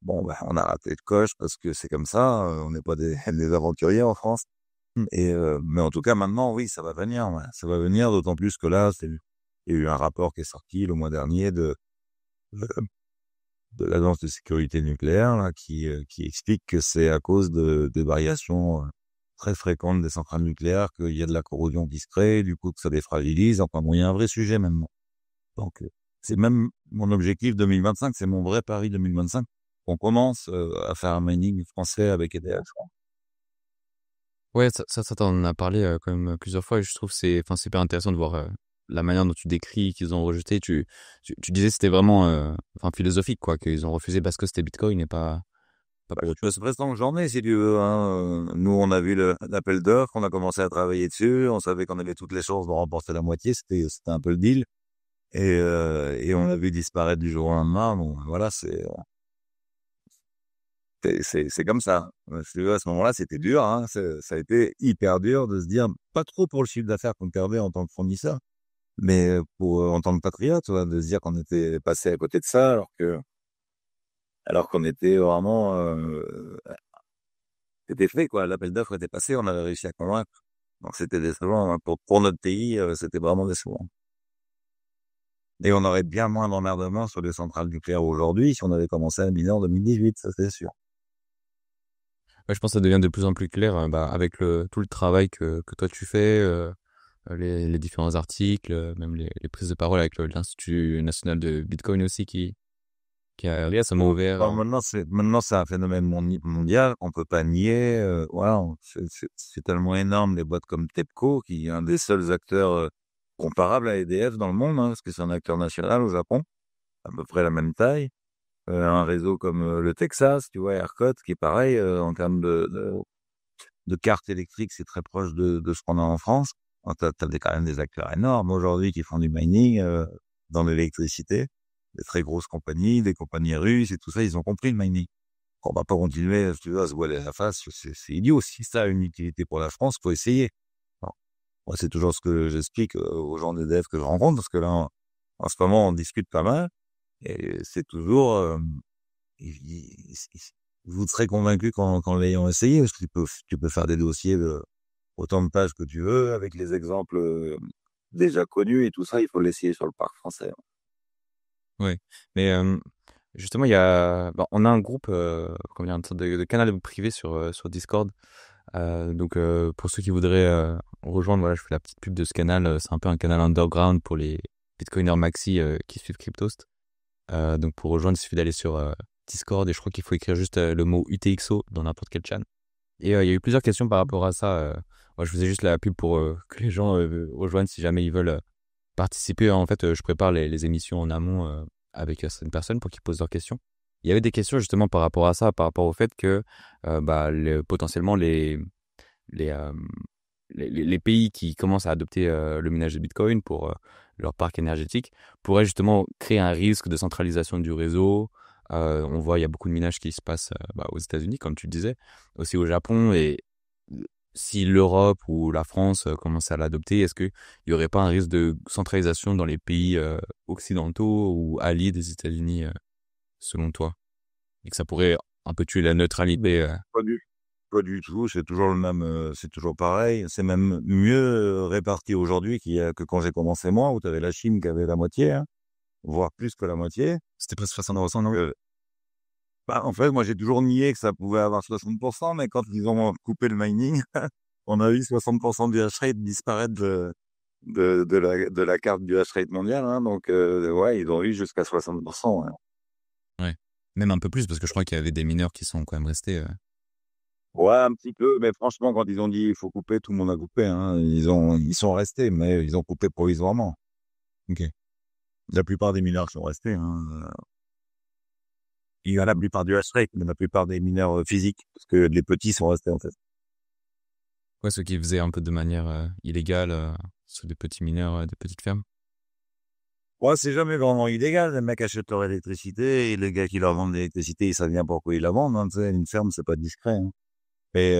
Bon, bah, on a raté le coche parce que c'est comme ça, on n'est pas des aventuriers en France. Et mais en tout cas, maintenant, oui, ça va venir, ouais. Ça va venir, d'autant plus que là, il y a eu un rapport qui est sorti le mois dernier de, de l'Agence de sécurité nucléaire, là, qui explique que c'est à cause de variations très fréquentes des centrales nucléaires qu'il y a de la corrosion qui se crée, du coup que ça défragilise. Enfin bon, il y a un vrai sujet maintenant. Donc, c'est même mon objectif 2025, c'est mon vrai pari 2025. On commence à faire un mining français avec EDF. Ouais, ça t'en as parlé quand même plusieurs fois et je trouve que c'est hyper intéressant de voir la manière dont tu décris qu'ils ont rejeté. Tu disais que c'était vraiment philosophique, quoi, qu'ils ont refusé parce que c'était Bitcoin et pas Bah, pour autre je chose. me prétends que j'en ai, si tu veux, hein. Nous, on a vu l'appel d'offres, on a commencé à travailler dessus, on savait qu'on avait toutes les chances de remporter la moitié, c'était un peu le deal. Et on a vu disparaître du jour au lendemain. Bon, voilà, c'est comme ça. Si tu veux, à ce moment-là, c'était dur, hein. Ça a été hyper dur de se dire, pas trop pour le chiffre d'affaires qu'on perdait en tant que fournisseur, mais pour en tant que patriote, tu vois, de se dire qu'on était passé à côté de ça, alors qu'on était vraiment, c'était fait, quoi. L'appel d'offres était passé, on avait réussi à convaincre. Donc c'était décevant, hein. Pour notre pays, c'était vraiment décevant. Et on aurait bien moins d'emmerdements sur les centrales nucléaires aujourd'hui si on avait commencé à miner en 2018, ça c'est sûr. Ouais, je pense que ça devient de plus en plus clair avec tout le travail que toi tu fais, les différents articles, même les prises de parole avec l'Institut national de Bitcoin aussi qui a récemment ouvert. Bon, maintenant c'est un phénomène mondial, on peut pas nier. Voilà, c'est tellement énorme les boîtes comme TEPCO qui est un des seuls acteurs comparables à EDF dans le monde, hein, parce que c'est un acteur national au Japon, à peu près la même taille. Un réseau comme le Texas, tu vois, ERCOT, qui est pareil en termes de cartes électriques, c'est très proche de ce qu'on a en France. T'as quand même des acteurs énormes aujourd'hui qui font du mining dans l'électricité, des très grosses compagnies, des compagnies russes et tout ça, ils ont compris le mining. On va pas continuer, si tu veux, à se voiler la face, c'est idiot. Si ça a une utilité pour la France, faut essayer. Bon, moi, c'est toujours ce que j'explique aux gens des devs que je rencontre, parce que là, en ce moment, on discute pas mal, et c'est toujours, vous serez convaincu qu'en l'ayant essayé, parce que tu peux faire des dossiers de autant de pages que tu veux, avec les exemples déjà connus et tout ça, il faut l'essayer sur le parc français. Ouais, mais justement, on a un groupe, comment dire, une sorte de canal privé sur Discord. Donc, pour ceux qui voudraient rejoindre, voilà, je fais la petite pub de ce canal. C'est un peu un canal underground pour les Bitcoiners maxi qui suivent Cryptost. Donc, pour rejoindre, il suffit d'aller sur Discord et je crois qu'il faut écrire juste le mot UTXO dans n'importe quel chan. Et il y a eu plusieurs questions par rapport à ça. Moi, je faisais juste la pub pour que les gens rejoignent si jamais ils veulent participer. En fait, je prépare les émissions en amont avec certaines personnes pour qu'ils posent leurs questions. Il y avait des questions justement par rapport à ça, par rapport au fait que potentiellement les, euh, les pays qui commencent à adopter le minage de Bitcoin pour leur parc énergétique pourraient justement créer un risque de centralisation du réseau. On voit, il y a beaucoup de minage qui se passe aux États-Unis, comme tu le disais, aussi au Japon. Et si l'Europe ou la France commençait à l'adopter, est-ce qu'il y aurait pas un risque de centralisation dans les pays occidentaux ou alliés des États-Unis, selon toi? Et que ça pourrait un peu tuer la neutralité. Pas du, pas du tout. C'est toujours le même, c'est toujours pareil. C'est même mieux réparti aujourd'hui que quand j'ai commencé moi, où tu avais la Chine qui avait la moitié, hein, voire plus que la moitié. C'était presque 60%, non? Bah, en fait, moi, j'ai toujours nié que ça pouvait avoir 60%, mais quand ils ont coupé le mining, on a vu 60% du hash rate disparaître de la carte du hash rate mondial, hein. Donc, ouais, ils ont eu jusqu'à 60%, ouais. Ouais. Même un peu plus, parce que je crois qu'il y avait des mineurs qui sont quand même restés. Ouais, un petit peu, mais franchement, quand ils ont dit il faut couper, tout le monde a coupé, hein. Ils sont restés, mais ils ont coupé provisoirement. Ok. La plupart des mineurs sont restés, hein. Il y a la plupart du hash rate, mais la plupart des mineurs physiques, parce que les petits sont restés, en fait. Ouais, ceux qui faisaient un peu de manière illégale, sur des petits mineurs, des petites fermes. Ouais, c'est jamais vraiment illégal. Les mecs achètent leur électricité et les gars qui leur vendent l'électricité, ils savent bien pourquoi ils la vendent, hein, tu sais. Une ferme, c'est pas discret, hein. Et,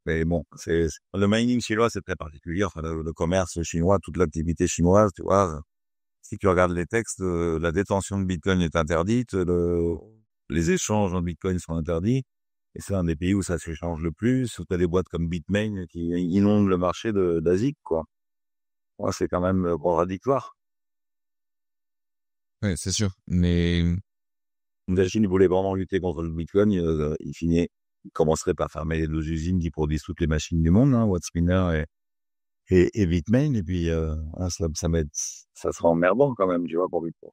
mais bon, le mining chinois, c'est très particulier. Enfin, le commerce chinois, toute l'activité chinoise, tu vois. Si tu regardes les textes, la détention de Bitcoin est interdite, les échanges en Bitcoin sont interdits. Et c'est un des pays où ça s'échange le plus, où tu as des boîtes comme Bitmain qui inondent le marché d'Asie, quoi. Ouais, c'est quand même contradictoire. Ouais, c'est sûr. Mais La Chine voulait vraiment lutter contre le Bitcoin, il commencerait par fermer les deux usines qui produisent toutes les machines du monde, hein, Wattsminer et Bitmain, et puis hein, ça sera emmerdant quand même, tu vois, pour Bitcoin.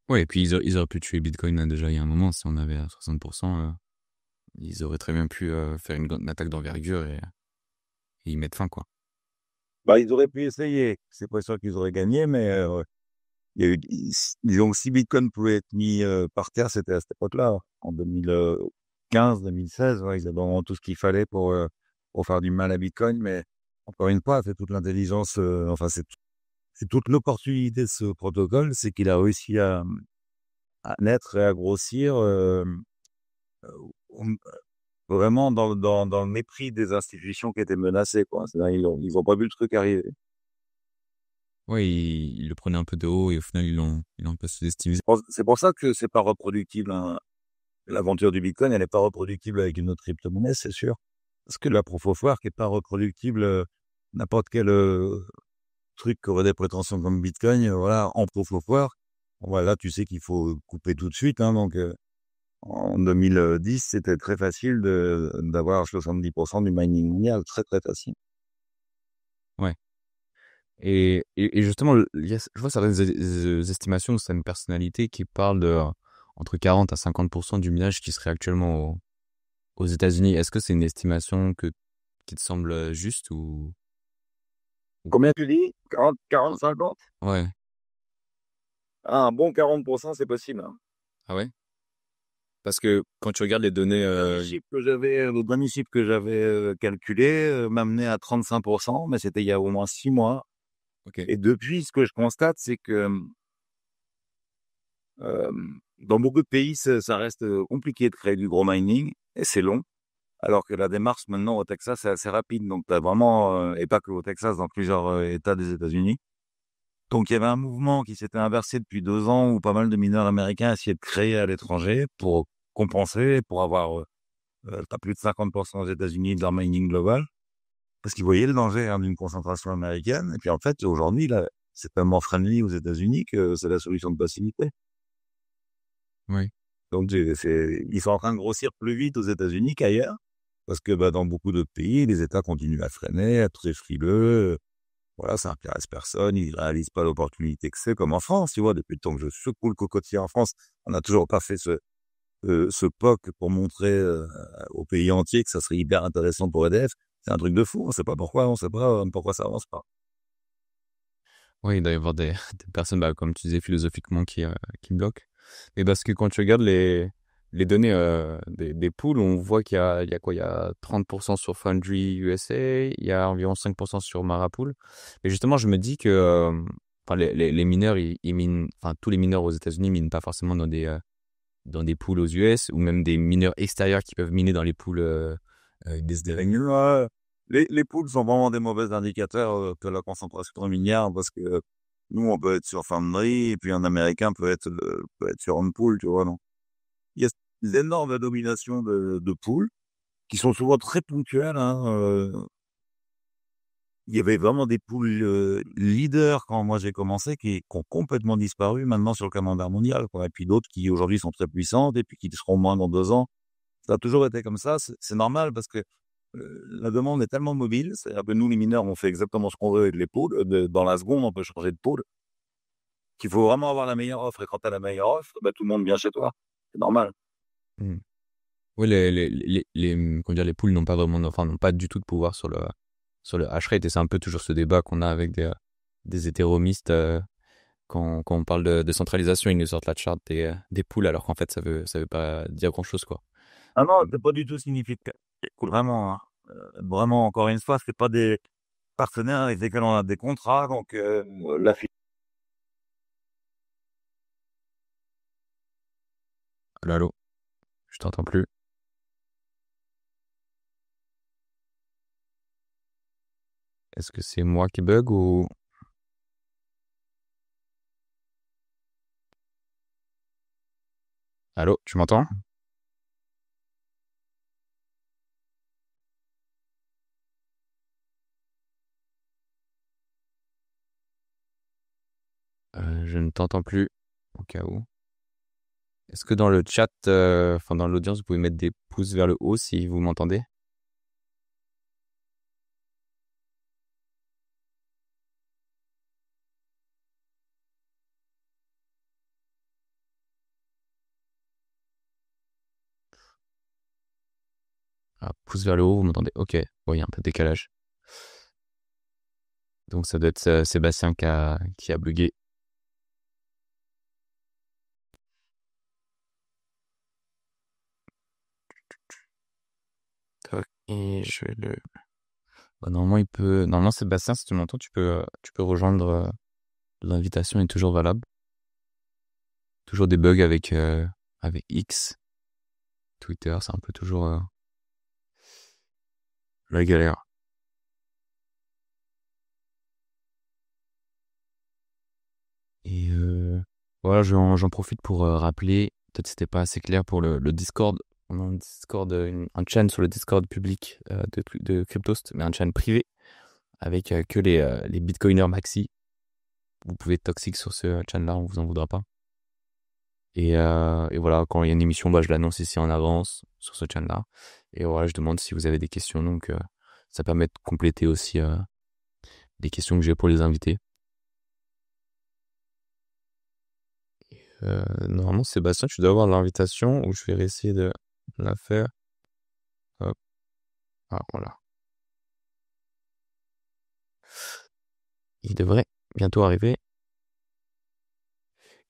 ouais, et puis ils auraient pu tuer Bitcoin déjà il y a un moment. Si on avait à 60%, ils auraient très bien pu faire une attaque d'envergure et y mettre fin, quoi. Bah, ils auraient pu essayer. C'est pas sûr qu'ils auraient gagné, mais il y a eu, disons que si Bitcoin pouvait être mis par terre, c'était à cette époque-là, en 2015, 2016. Ouais, ils avaient vraiment tout ce qu'il fallait pour faire du mal à Bitcoin, mais encore une fois, c'est toute l'intelligence, enfin, c'est toute l'opportunité de ce protocole, c'est qu'il a réussi à naître et à grossir on- vraiment dans le mépris des institutions qui étaient menacées, quoi. C'est-à-dire, ils ont pas vu le truc arriver. Ouais, ils le prenaient un peu de haut et au final ils l'ont un peu sous-estimé. C'est pour ça que c'est pas reproductible, hein. L'aventure du Bitcoin, elle n'est pas reproductible avec une autre crypto-monnaie, c'est sûr. Parce que la proof of work n'est pas reproductible, n'importe quel truc qui aurait des prétentions comme Bitcoin, voilà, en proof of work. Voilà, tu sais qu'il faut couper tout de suite, hein, donc en 2010, c'était très facile d'avoir 70% du mining mondial, très très facile. Ouais. Et justement, je vois certaines estimations de certaines personnalités qui parlent de entre 40 à 50% du minage qui serait actuellement aux États-Unis. Est-ce que c'est une estimation qui te semble juste ou- Combien tu dis? 40, 40, 50? Ouais. Ah, un bon 40%, c'est possible, hein. Ah ouais? Parce que quand tu regardes les données, Le dernier chiffre que j'avais calculé m'amenait à 35%, mais c'était il y a au moins 6 mois. ok. Et depuis, ce que je constate, c'est que euh, dans beaucoup de pays, ça reste compliqué de créer du gros mining et c'est long. Alors que la démarche maintenant au Texas, c'est assez rapide. Donc, t'as vraiment, et pas que au Texas, dans plusieurs États des États-Unis. Donc, il y avait un mouvement qui s'était inversé depuis 2 ans où pas mal de mineurs américains essayaient de créer à l'étranger pour compenser, pour avoir t'as plus de 50% aux États-Unis de leur mining global, parce qu'ils voyaient le danger, hein, d'une concentration américaine. Et puis en fait, aujourd'hui, là, c'est tellement friendly aux États-Unis que c'est la solution de facilité. Oui. Donc ils sont en train de grossir plus vite aux États-Unis qu'ailleurs, parce que bah, dans beaucoup d'autres pays, les États continuent à freiner, à être très frileux. Voilà, ça n'intéresse personne, ils réalisent pas l'opportunité que c'est, comme en France, tu vois, depuis le temps que je secoue le cocotier en France, on n'a toujours pas fait ce POC pour montrer au pays entier que ça serait hyper intéressant pour EDF. C'est un truc de fou, on sait pas pourquoi, on sait pas pourquoi ça avance pas. Oui, il doit y avoir des personnes, bah, comme tu disais, philosophiquement, qui bloquent. Mais parce que quand tu regardes les données des pools, on voit qu'il y a quoi? Il y a 30% sur Foundry USA, il y a environ 5% sur Marapool. Et justement, je me dis que enfin, les mineurs, ils minent, enfin, tous les mineurs aux États-Unis minent pas forcément dans des pools aux US, ou même des mineurs extérieurs qui peuvent miner dans les pools Ils se dérèglent. Ouais. Les poules sont vraiment des mauvais indicateurs que la concentration minière parce que nous, on peut être sur Foundry et puis un Américain peut être sur une poule, tu vois. Donc, il y a l'énorme domination de poules qui sont souvent très ponctuelles. Hein, il y avait vraiment des poules leaders quand moi j'ai commencé qui ont complètement disparu maintenant sur le calendrier mondial, quoi. Et puis d'autres qui aujourd'hui sont très puissantes et puis qui seront moins dans 2 ans. Ça a toujours été comme ça. C'est normal parce que la demande est tellement mobile. C'est-à-dire que nous, les mineurs, on fait exactement ce qu'on veut avec les poules. Dans la seconde, on peut changer de poule. Qu'il faut vraiment avoir la meilleure offre. Et quand tu as la meilleure offre, bah, tout le monde vient chez toi. C'est normal. Mm. Oui, comment dire, les poules n'ont pas vraiment, enfin, n'ont pas du tout de pouvoir sur le hash rate. Et c'est un peu toujours ce débat qu'on a avec des hétéromistes. Quand on parle de centralisation, ils nous sortent la charte des poules, alors qu'en fait, ça veut pas dire grand-chose, quoi. Ah non, c'est pas du tout significatif. Vraiment, hein. Vraiment, encore une fois, c'est pas des partenaires avec lesquels on a des contrats. Donc, la fille. Allô, allô, je t'entends plus. Est-ce que c'est moi qui bug ou... Allô, tu m'entends? Je ne t'entends plus, au cas où. Est-ce que dans le chat, enfin dans l'audience, vous pouvez mettre des pouces vers le haut si vous m'entendez? Ah, pouce vers le haut, vous m'entendez? Ok, bon, il y a un peu de décalage. Donc ça doit être Sébastien qui a bugué. Tac, et je vais le... Bah, normalement, il peut... Normalement, Sébastien, si tu m'entends, tu peux rejoindre... l'invitation est toujours valable. Toujours des bugs avec X, Twitter, c'est un peu toujours la galère. Et voilà, j'en profite pour rappeler, peut-être c'était pas assez clair pour le Discord. On a un Discord, un channel sur le Discord public de Cryptost, mais un channel privé avec que les bitcoiners maxi. Vous pouvez être toxique sur ce channel-là, on vous en voudra pas. Et voilà, quand il y a une émission, bah, je l'annonce ici en avance sur ce channel-là. Et voilà, je demande si vous avez des questions. Donc, ça permet de compléter aussi les questions que j'ai pour les invités. Normalement, Sébastien, tu dois avoir l'invitation ou je vais essayer de la faire. Hop. Ah, voilà. Il devrait bientôt arriver.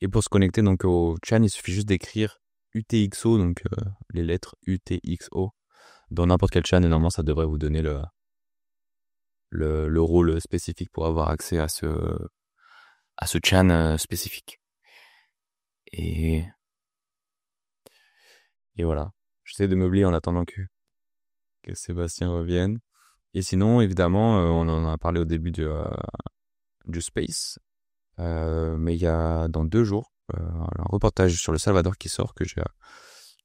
Et pour se connecter donc au chat, il suffit juste d'écrire UTXO, donc les lettres UTXO, dans n'importe quel channel. Et normalement, ça devrait vous donner le rôle spécifique pour avoir accès à ce chan spécifique. Et, et voilà. J'essaie de meubler en attendant que Sébastien revienne. Et sinon, évidemment, on en a parlé au début du Space. Mais il y a dans 2 jours un reportage sur le Salvador qui sort que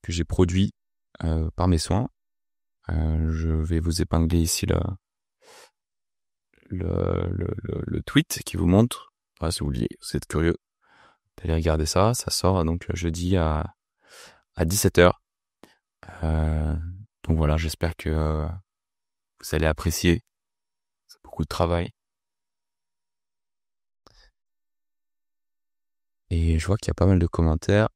j'ai produit par mes soins. Je vais vous épingler ici le tweet qui vous montre. Voilà, si vous êtes curieux d'aller regarder ça. Ça sort donc jeudi à 17h. Donc voilà, j'espère que vous allez apprécier. C'est beaucoup de travail. Et je vois qu'il y a pas mal de commentaires.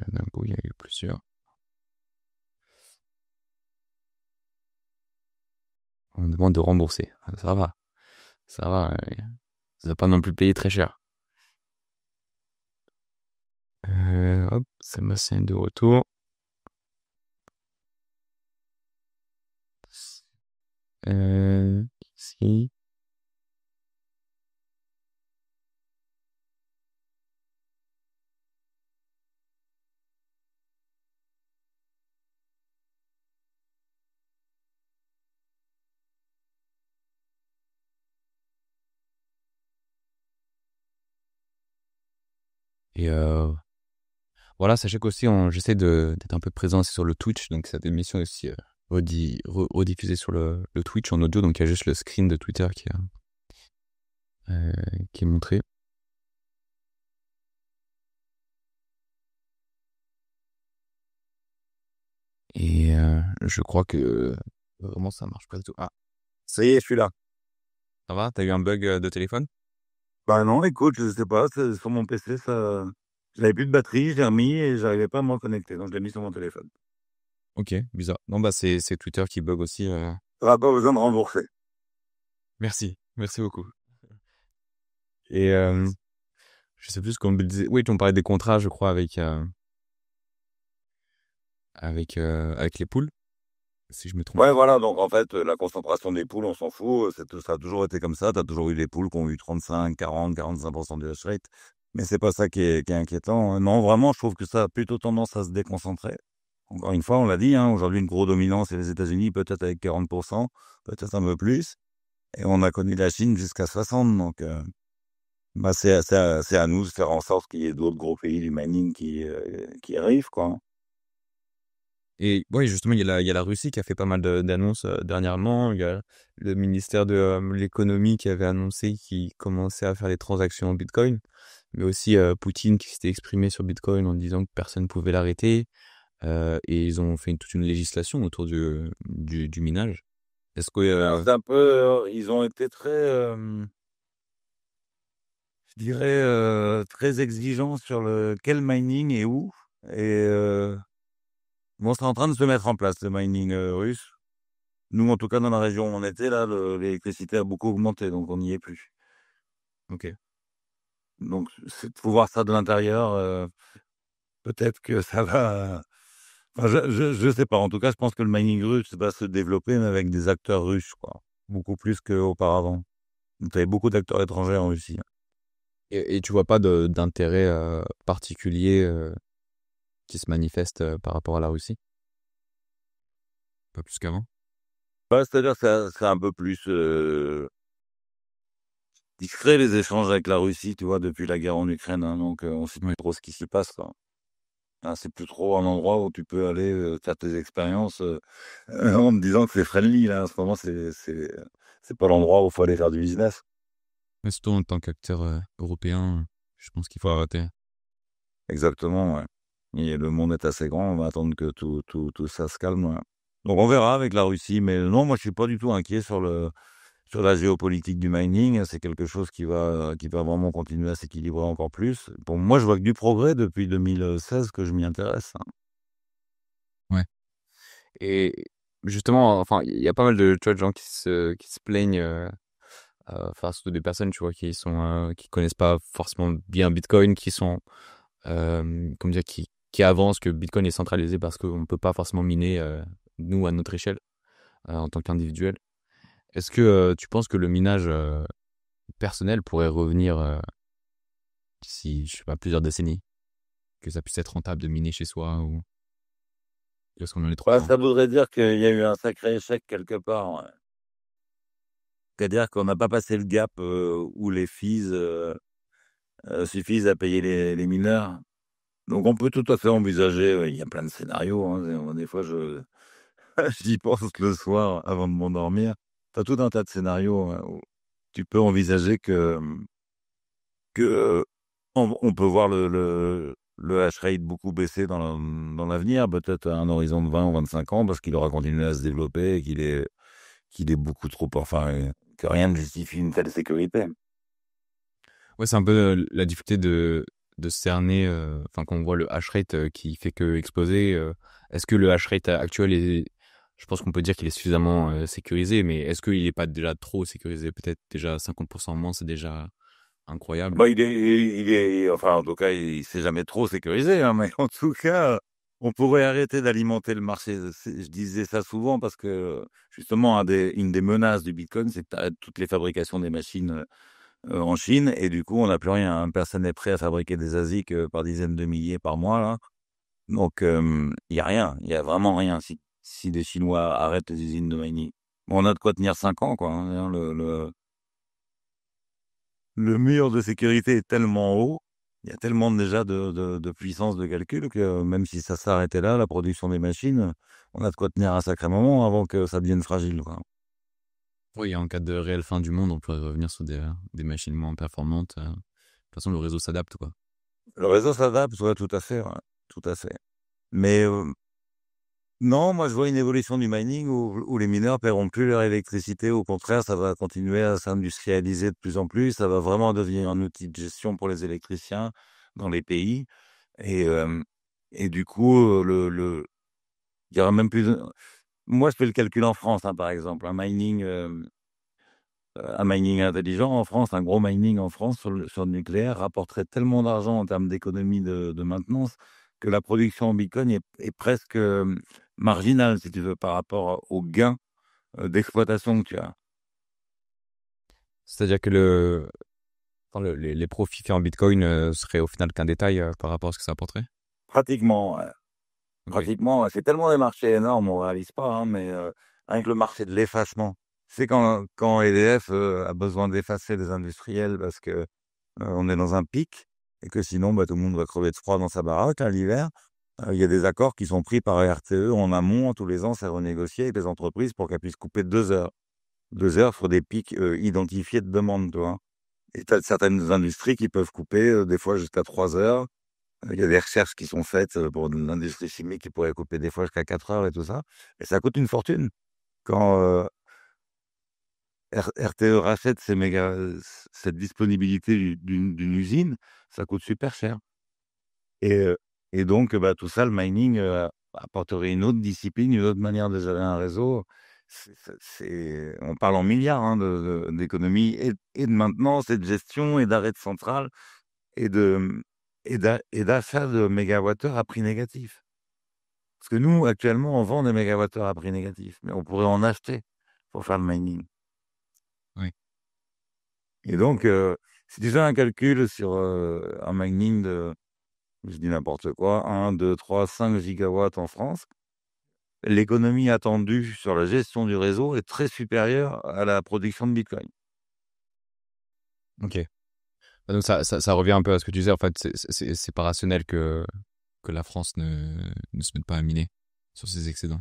D'un coup, il y a eu plusieurs. On me demande de rembourser. Ça va. Ça va. Ça va pas non plus payer très cher. Hop, Sébastien est de retour. Ici. Et voilà, sachez qu'aussi, j'essaie d'être un peu présent aussi sur le Twitch, donc cette émission est aussi rediffusée sur le Twitch en audio, donc il y a juste le screen de Twitter qui est montré. Et je crois que vraiment ça marche pas du tout. Ah, Ça y est, je suis là. ça va? T'as eu un bug de téléphone? Bah non, écoute, je sais pas, sur mon PC, ça, j'avais plus de batterie, je l'ai remis et j'arrivais pas à m'en connecter, donc je l'ai mis sur mon téléphone. Ok, bizarre. Non, bah c'est Twitter qui bug aussi. T'auras pas besoin de rembourser. Merci beaucoup. Et je sais plus ce qu'on me disait. Oui, on parlait des contrats, je crois, avec les poules, si je me trompe Ouais, pas. voilà, donc en fait, la concentration des poules, on s'en fout, ça a toujours été comme ça, t'as toujours eu des poules qui ont eu 35, 40, 45% du hash rate, mais c'est pas ça qui est inquiétant, hein. Non, vraiment, je trouve que ça a plutôt tendance à se déconcentrer. Encore une fois, on l'a dit, hein, aujourd'hui, une grosse dominance, c'est les États-Unis, peut-être avec 40%, peut-être un peu plus, et on a connu la Chine jusqu'à 60, donc bah, c'est à nous de faire en sorte qu'il y ait d'autres gros pays du mining qui arrivent, quoi. Et oui, justement, il y a la Russie qui a fait pas mal d'annonces dernièrement. Il y a le ministère de l'économie qui avait annoncé qu'il commençait à faire des transactions en Bitcoin, mais aussi Poutine qui s'était exprimé sur Bitcoin en disant que personne ne pouvait l'arrêter. Et ils ont fait toute une législation autour du minage. Est-ce que Alors, c'est un peu, ils ont été très, je dirais, très exigeants sur quel mining et où. Et bon, c'est en train de se mettre en place, le mining russe. Nous, en tout cas, dans la région où on était, là, l'électricité a beaucoup augmenté, donc on n'y est plus. ok. Donc, c'est de voir ça de l'intérieur, peut-être que ça va. Enfin, je sais pas. En tout cas, je pense que le mining russe va se développer, mais avec des acteurs russes, quoi. Beaucoup plus qu'auparavant. Il y avait beaucoup d'acteurs étrangers en Russie. Et tu vois pas d'intérêt particulier qui se manifeste par rapport à la Russie? Pas plus qu'avant? Bah, c'est-à-dire que c'est un peu plus discret les échanges avec la Russie, tu vois, depuis la guerre en Ukraine, hein, donc on sait Oui. plus trop ce qui s'y passe, quoi. Hein, c'est plus trop un endroit où tu peux aller faire tes expériences en me disant que c'est friendly, là. En ce moment, c'est pas l'endroit où il faut aller faire du business. Mais surtout en tant qu'acteur européen, je pense qu'il faut arrêter. Exactement, ouais. Et le monde est assez grand, on va attendre que tout ça se calme, ouais. Donc on verra avec la Russie, mais non, moi je suis pas du tout inquiet sur la géopolitique du mining. C'est quelque chose qui va vraiment continuer à s'équilibrer encore plus. Pour moi, je vois que du progrès depuis 2016 que je m'y intéresse, hein. Ouais. Et justement, enfin, il y a pas mal de gens qui se plaignent, enfin, surtout des personnes, tu vois, qui connaissent pas forcément bien Bitcoin, comment dire, qui avancent que Bitcoin est centralisé parce qu'on peut pas forcément miner, nous, à notre échelle, en tant qu'individuel. Est-ce que tu penses que le minage personnel pourrait revenir d'ici, je sais pas, plusieurs décennies? Que ça puisse être rentable de miner chez soi ou est-ce qu'on en est trop Ouais, loin? ça voudrait dire qu'il y a eu un sacré échec quelque part, ouais. C'est-à-dire qu'on n'a pas passé le gap où les fees suffisent à payer les mineurs. Donc on peut tout à fait envisager, il y a plein de scénarios, hein, des fois j'y pense le soir avant de m'endormir. Tu as tout un tas de scénarios, hein, où tu peux envisager que on peut voir le hash rate beaucoup baisser dans l'avenir, peut-être à un horizon de 20 ou 25 ans, parce qu'il aura continué à se développer et qu'il est beaucoup trop, enfin, que rien ne justifie une telle sécurité. Ouais, c'est un peu la difficulté de cerner, enfin, quand on voit le hash rate qui fait que exploser, est-ce que le hash rate actuel je pense qu'on peut dire qu'il est suffisamment sécurisé, mais est-ce qu'il n'est pas déjà trop sécurisé? Peut-être déjà 50% moins, c'est déjà incroyable. Bah, enfin, en tout cas, il s'est jamais trop sécurisé, hein, mais en tout cas, on pourrait arrêter d'alimenter le marché. Je disais ça souvent parce que, justement, une des menaces du Bitcoin, c'est que tu arrêtes toutes les fabrications des machines en Chine et du coup, on n'a plus rien, hein. Personne n'est prêt à fabriquer des ASIC par dizaines de milliers par mois, là. Donc, il y a rien, il y a vraiment rien si les Chinois arrêtent les usines de mining. Bon, on a de quoi tenir 5 ans, quoi, hein. Le mur de sécurité est tellement haut Il y a tellement déjà de puissance de calcul que même si ça s'arrêtait là, la production des machines, on a de quoi tenir un sacré moment avant que ça devienne fragile, quoi. Oui, en cas de réelle fin du monde, on pourrait revenir sur des machines moins performantes. De toute façon, le réseau s'adapte, quoi. Le réseau s'adapte, ouais, tout à fait, ouais, tout à fait. Mais non, moi je vois une évolution du mining où les mineurs paieront plus leur électricité. Au contraire, ça va continuer à s'industrialiser de plus en plus. Ça va vraiment devenir un outil de gestion pour les électriciens dans les pays. Et, euh, et du coup, il y aura même plus. Moi, je fais le calcul en France, hein, par exemple. Un mining intelligent en France, un gros mining en France sur le nucléaire rapporterait tellement d'argent en termes d'économie de maintenance que la production en Bitcoin est presque marginale, si tu veux, par rapport aux gains d'exploitation que tu as. C'est-à-dire que enfin, les profits faits en Bitcoin seraient au final qu'un détail par rapport à ce que ça apporterait. Pratiquement, ouais. Ok. Pratiquement, ouais. C'est tellement des marchés énormes, on réalise pas, hein, mais rien que le marché de l'effacement. C'est quand EDF a besoin d'effacer les industriels parce que on est dans un pic et que sinon bah, tout le monde va crever de froid dans sa baraque à l'hiver. Il y a des accords qui sont pris par RTE en amont. Tous les ans, c'est renégocié avec les entreprises pour qu'elles puissent couper 2 heures. 2 heures sur des pics identifiés de demande, tu vois. Et tu as certaines industries qui peuvent couper des fois jusqu'à 3 heures. Il y a des recherches qui sont faites pour l'industrie chimique qui pourrait couper des fois jusqu'à 4 heures et tout ça. Et ça coûte une fortune. Quand RTE rachète cette disponibilité d'une usine, ça coûte super cher. Et, euh, et donc, bah, tout ça, le mining apporterait une autre discipline, une autre manière de gérer un réseau. On parle en milliards hein, d'économie et de maintenance et de gestion et d'arrêt de centrale et et d'achat de mégawattheures à prix négatif. Parce que nous, actuellement, on vend des mégawattheures à prix négatif, mais on pourrait en acheter pour faire le mining. Oui. Et donc, si tu fais un calcul sur un mining de, je dis n'importe quoi, 1, 2, 3, 5 gigawatts en France, l'économie attendue sur la gestion du réseau est très supérieure à la production de Bitcoin. Ok. Bah, donc ça revient un peu à ce que tu disais. En fait, c'est pas rationnel que la France ne se mette pas à miner sur ses excédents.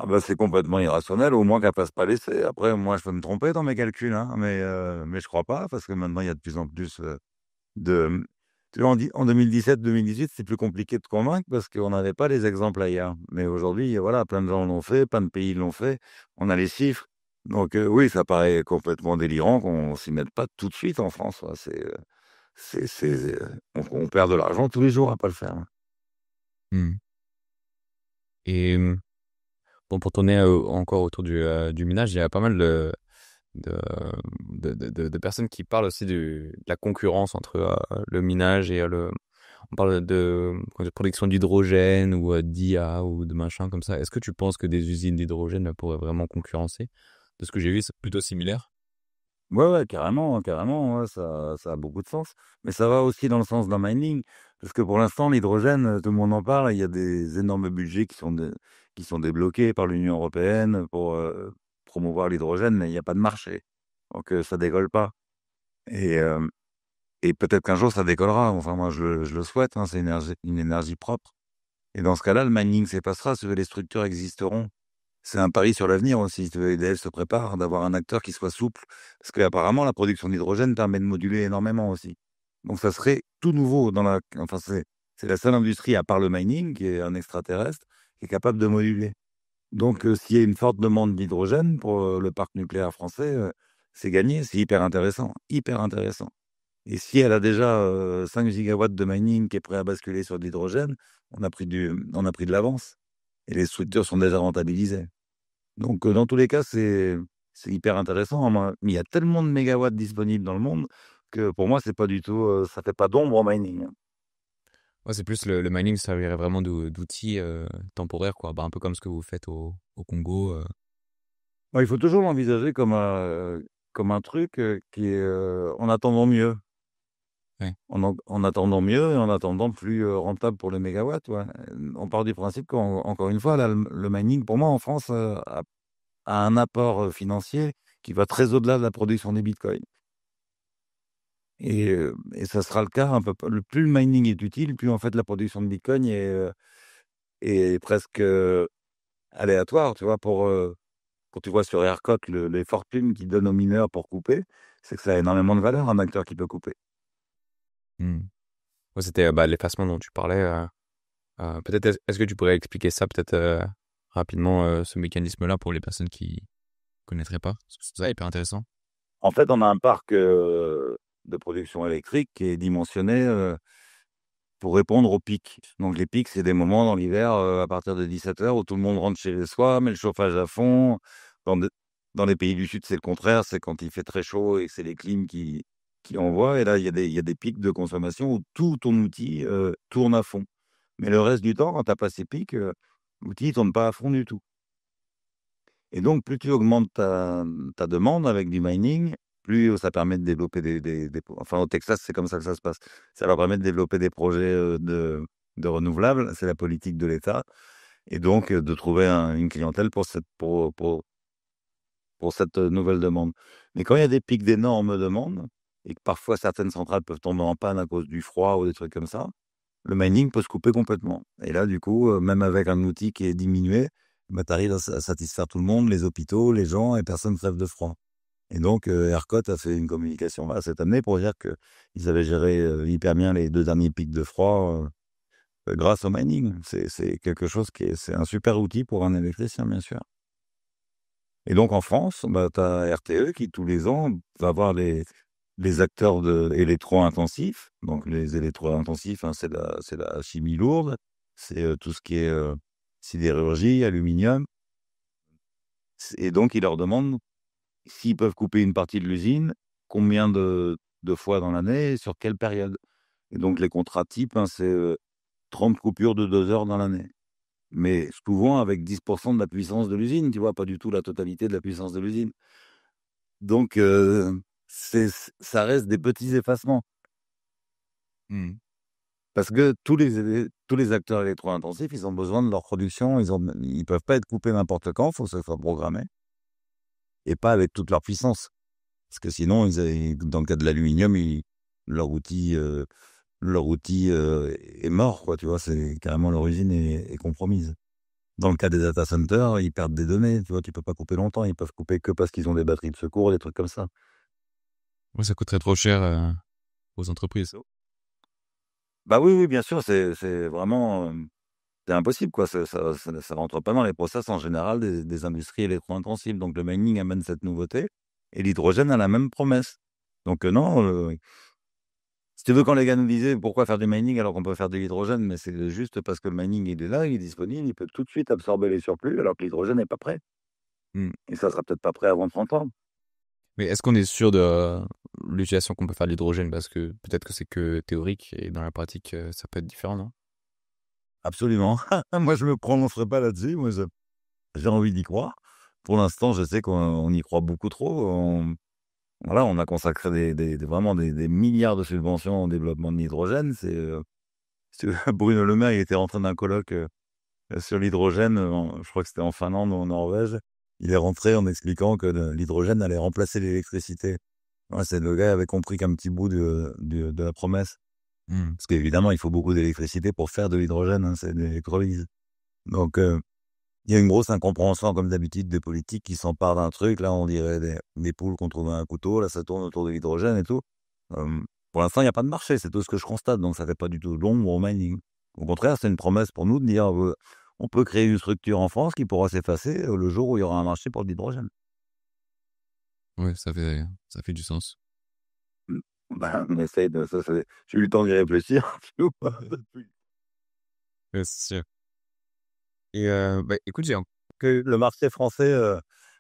Ah bah c'est complètement irrationnel, au moins qu'elle fasse pas l'essai. Après, moi, je peux me tromper dans mes calculs, hein, mais je crois pas, parce que maintenant, il y a de plus en plus de... Tu vois, en 2017-2018, c'est plus compliqué de convaincre parce qu'on n'avait pas les exemples ailleurs. Mais aujourd'hui, voilà, plein de gens l'ont fait, plein de pays l'ont fait, on a les chiffres. Donc oui, ça paraît complètement délirant qu'on s'y mette pas tout de suite en France, quoi. On perd de l'argent tous les jours à pas le faire, hein. Hmm. Et bon, pour tourner encore autour du minage, il y a pas mal de, de personnes qui parlent aussi de la concurrence entre le minage et on parle de production d'hydrogène ou d'IA ou de machin comme ça. Est-ce que tu penses que des usines d'hydrogène pourraient vraiment concurrencer? De ce que j'ai vu, c'est plutôt similaire. Ouais, ouais, carrément, carrément, ouais, ça a beaucoup de sens. Mais ça va aussi dans le sens d'un mining, parce que pour l'instant, l'hydrogène, tout le monde en parle, il y a des énormes budgets qui sont débloqués par l'Union européenne pour promouvoir l'hydrogène, mais il n'y a pas de marché. Donc ça décolle pas. Et, euh, et peut-être qu'un jour ça décollera. Enfin, moi, je le souhaite, hein, c'est une énergie propre. Et dans ce cas-là, le mining s'effacera, les structures existeront. C'est un pari sur l'avenir aussi. EDF se prépare d'avoir un acteur qui soit souple, parce qu'apparemment, la production d'hydrogène permet de moduler énormément aussi. Donc, ça serait tout nouveau enfin, c'est la seule industrie, à part le mining, qui est un extraterrestre, qui est capable de moduler. Donc, s'il y a une forte demande d'hydrogène pour le parc nucléaire français, c'est gagné. C'est hyper intéressant. Hyper intéressant. Et si elle a déjà 5 gigawatts de mining qui est prêt à basculer sur de l'hydrogène, on a pris de l'avance. Et les structures sont déjà rentabilisées. Donc, dans tous les cas, c'est hyper intéressant, hein, moi. Mais il y a tellement de mégawatts disponibles dans le monde que pour moi, c'est pas du tout, ça fait pas d'ombre au mining, hein. Ouais, c'est plus le mining servirait vraiment d'outil temporaire, quoi. Bah, un peu comme ce que vous faites au Congo. Ouais, il faut toujours l'envisager comme un truc qui est en attendant mieux. Ouais. En attendant mieux et en attendant plus rentable pour les mégawatts. Ouais. On part du principe qu'encore une fois, là, le mining, pour moi, en France, a un apport financier qui va très au-delà de la production des bitcoins. Et ça sera le cas un peu. Plus le mining est utile, plus en fait la production de Bitcoin est presque aléatoire. Tu vois, quand tu vois sur ERCOT les fortunes qu'ils donnent aux mineurs pour couper, c'est que ça a énormément de valeur, un acteur qui peut couper. Hmm. Ouais, c'était l'effacement dont tu parlais. Peut-être est-ce que tu pourrais expliquer ça peut-être rapidement ce mécanisme-là pour les personnes qui connaîtraient pas? Parce que c'est ça hyper intéressant. En fait, on a un parc de production électrique qui est dimensionné pour répondre aux pics. Donc les pics, c'est des moments dans l'hiver à partir de 17 h où tout le monde rentre chez soi, met le chauffage à fond. Dans, de- Dans les pays du Sud, c'est le contraire, c'est quand il fait très chaud et que c'est les clims qui envoient. Et là, il y a des pics de consommation où tout ton outil tourne à fond. Mais le reste du temps, quand tu n'as pas ces pics, l'outil ne tourne pas à fond du tout. Et donc, plus tu augmentes ta demande avec du mining, plus ça permet de développer Enfin, au Texas, c'est comme ça que ça se passe. Ça leur permet de développer des projets de renouvelables. C'est la politique de l'État. Et donc, de trouver une clientèle pour cette nouvelle demande. Mais quand il y a des pics d'énormes demandes, et que parfois certaines centrales peuvent tomber en panne à cause du froid ou des trucs comme ça, le mining peut se couper complètement. Et là, du coup, même avec un outil qui est diminué, bah, tu arrives à satisfaire tout le monde, les hôpitaux, les gens, et personne ne crève de froid. Et donc, ERCOT a fait une communication là, cette année pour dire qu'ils avaient géré hyper bien les 2 derniers pics de froid grâce au mining. C'est quelque chose c'est un super outil pour un électricien, bien sûr. Et donc, en France, bah, tu as RTE qui, tous les ans, va voir les acteurs électro-intensifs. Donc, les électro-intensifs, hein, c'est la chimie lourde, c'est tout ce qui est sidérurgie, aluminium. Et donc, ils leur demandent s'ils peuvent couper une partie de l'usine, combien de fois dans l'année et sur quelle période. Et donc, les contrats types, hein, c'est 30 coupures de 2 heures dans l'année. Mais souvent avec 10% de la puissance de l'usine, tu vois, pas du tout la totalité de la puissance de l'usine. Donc, ça reste des petits effacements. Hmm. Parce que tous les acteurs électro-intensifs, ils ont besoin de leur production. Ils peuvent pas être coupés n'importe quand, il faut que ça soit programmé. Et pas avec toute leur puissance. Parce que sinon, dans le cas de l'aluminium, leur outil, euh, leur outil est mort, quoi. Tu vois, c'est carrément l'origine est compromise. Dans le cas des data centers, ils perdent des données. Tu vois, tu peux pas couper longtemps. Ils peuvent couper que parce qu'ils ont des batteries de secours, des trucs comme ça. Ouais, ça coûterait trop cher aux entreprises. Bah oui, oui, bien sûr, c'est vraiment c'est impossible, quoi. Ça rentre pas dans les process en général des industries électro-intensives. Donc le mining amène cette nouveauté et l'hydrogène a la même promesse. Donc non, si tu veux, quand les gars nous disaient pourquoi faire du mining alors qu'on peut faire de l'hydrogène, mais c'est juste parce que le mining il est là, il est disponible, il peut tout de suite absorber les surplus alors que l'hydrogène n'est pas prêt. Hmm. Et ça sera peut-être pas prêt avant 30 ans. Mais est-ce qu'on est sûr de l'utilisation qu'on peut faire de l'hydrogène? Parce que peut-être que c'est que théorique et dans la pratique, ça peut être différent, non? Absolument. Moi, je me prononcerai pas là-dessus. J'ai envie d'y croire. Pour l'instant, je sais qu'on y croit beaucoup trop. Voilà, on a consacré vraiment des milliards de subventions au développement de l'hydrogène. Bruno Le Maire, il était rentré d'un colloque sur l'hydrogène, je crois que c'était en Finlande ou en Norvège. Il est rentré en expliquant que l'hydrogène allait remplacer l'électricité. Ouais, le gars avait compris qu'un petit bout de la promesse. Hmm. Parce qu'évidemment, il faut beaucoup d'électricité pour faire de l'hydrogène, hein, c'est de l'électrolyse. Donc, il y a une grosse incompréhension, comme d'habitude, des politiques qui s'emparent d'un truc. Là, on dirait des poules qu'on trouve un couteau. Là, ça tourne autour de l'hydrogène et tout. Pour l'instant, il n'y a pas de marché. C'est tout ce que je constate. Donc, ça fait pas du tout l'ombre au mining. Au contraire, c'est une promesse pour nous de dire on peut créer une structure en France qui pourra s'effacer le jour où il y aura un marché pour l'hydrogène. Ouais, ça fait du sens. Ben, on essaye de. J'ai eu le temps d'y réfléchir. Tu vois, depuis Ouais, c'est sûr. Et écoute, que le marché français,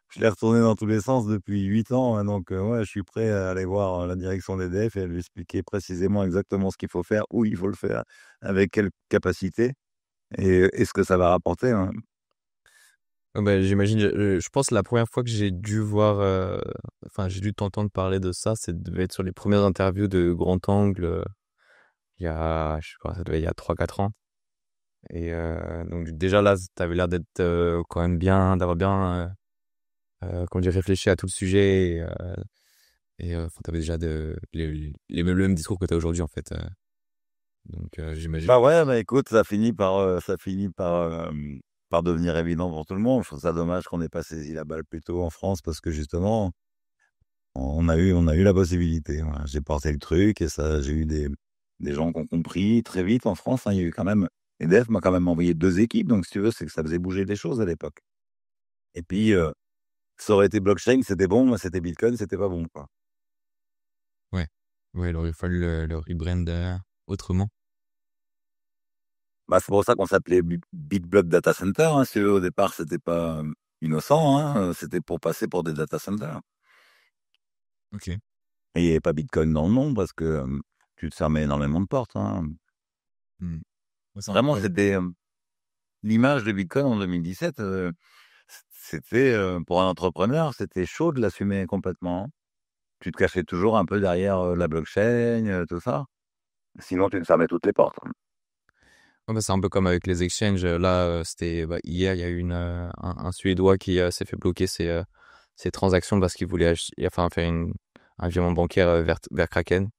je l'ai retourné dans tous les sens depuis 8 ans, hein, donc ouais, je suis prêt à aller voir la direction d'EDF et à lui expliquer précisément exactement ce qu'il faut faire, où il faut le faire, avec quelle capacité et ce que ça va rapporter, hein. j'imagine, je pense la première fois que j'ai dû voir, enfin, j'ai dû t'entendre parler de ça, ça devait être sur les premières interviews de Grand Angle, il y a, je sais pas, ça devait être il y a 3 4 ans. Et donc déjà là, tu avais l'air d'être quand même bien, d'avoir bien, comment dire, réfléchi à tout le sujet Et enfin, t'avais déjà le même discours que t'as aujourd'hui, en fait. Donc, j'imagine. Bah ouais, bah écoute, ça finit par devenir évident pour tout le monde. Je trouve ça dommage qu'on n'ait pas saisi la balle plus tôt en France parce que justement, on a eu la possibilité. Voilà. J'ai porté le truc et ça, j'ai eu des gens qui ont compris très vite en France. Hein. Il y a eu quand même, EDF m'a quand même envoyé 2 équipes, donc si tu veux, c'est que ça faisait bouger des choses à l'époque. Et puis, ça aurait été blockchain, c'était bon, moi c'était Bitcoin, c'était pas bon, quoi. Ouais. Ouais, il aurait fallu le rebrand autrement. Bah, c'est pour ça qu'on s'appelait BitBlock Data Center. Hein. Si tu veux, au départ, c'était pas innocent, hein. C'était pour passer pour des data centers. Ok. Et il n'y avait pas Bitcoin dans le nom parce que tu te fermais énormément de portes. Hein. Hmm. Ouais, Vraiment, ouais. c'était l'image de Bitcoin en 2017. C'était pour un entrepreneur, c'était chaud de l'assumer complètement. Hein. Tu te cachais toujours un peu derrière la blockchain, tout ça. Sinon, tu te fermais toutes les portes. Hein. Ouais, bah, c'est un peu comme avec les exchanges. Là, c'était bah, hier, il y a eu un Suédois qui s'est fait bloquer ses transactions parce qu'il voulait enfin, faire un virement bancaire vers Kraken.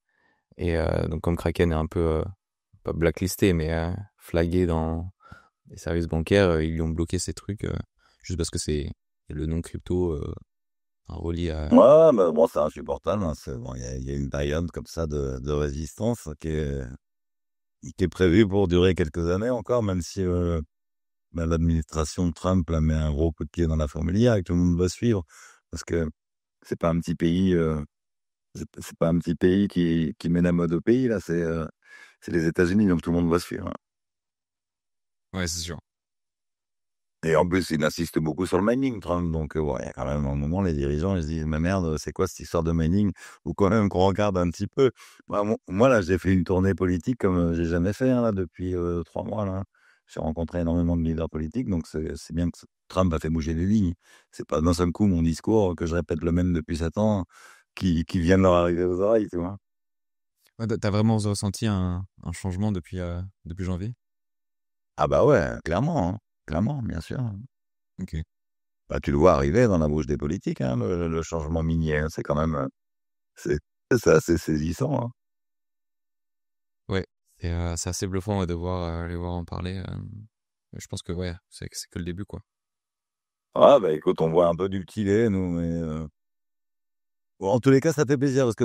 Et donc, comme Kraken est un peu, pas blacklisté, mais flagué dans les services bancaires, ils lui ont bloqué ces trucs juste parce que c'est le nom crypto relié à. Ouais, mais bon, c'est insupportable. Hein. Bon, il y a une période comme ça de résistance qui est prévue pour durer quelques années encore, même si bah, l'administration de Trump là, met un gros coup de pied dans la fourmilière et que tout le monde va suivre. Parce que c'est pas un petit pays, c'est pas un petit pays qui met la mode au pays, là, c'est les États-Unis, donc tout le monde va suivre. Hein. Ouais, c'est sûr. Et en plus, il insiste beaucoup sur le mining, Trump. Donc, bon, il y a quand même un moment, les dirigeants, ils se disent, mais merde, c'est quoi cette histoire de mining? Ou quand même qu'on regarde un petit peu. Moi, là, j'ai fait une tournée politique comme j'ai jamais fait, hein, là, depuis 3 mois, là. J'ai rencontré énormément de leaders politiques, donc c'est bien que Trump a fait bouger les lignes. C'est pas d'un seul coup mon discours que je répète le même depuis 7 ans qui vient de leur arriver aux oreilles, tu vois. Ouais, t'as vraiment ressenti un changement depuis janvier? Ah bah ouais, clairement, hein. Clairement, bien sûr. Ok. Bah, tu le vois arriver dans la bouche des politiques, hein, le changement minier. Hein, c'est quand même, c'est c'est assez saisissant. Hein. Ouais, c'est assez bluffant ouais, de voir les voir en parler. Je pense que ouais, c'est que le début quoi. Ah bah écoute, on voit un peu du petit lait, nous, mais bon, en tous les cas, ça fait plaisir parce que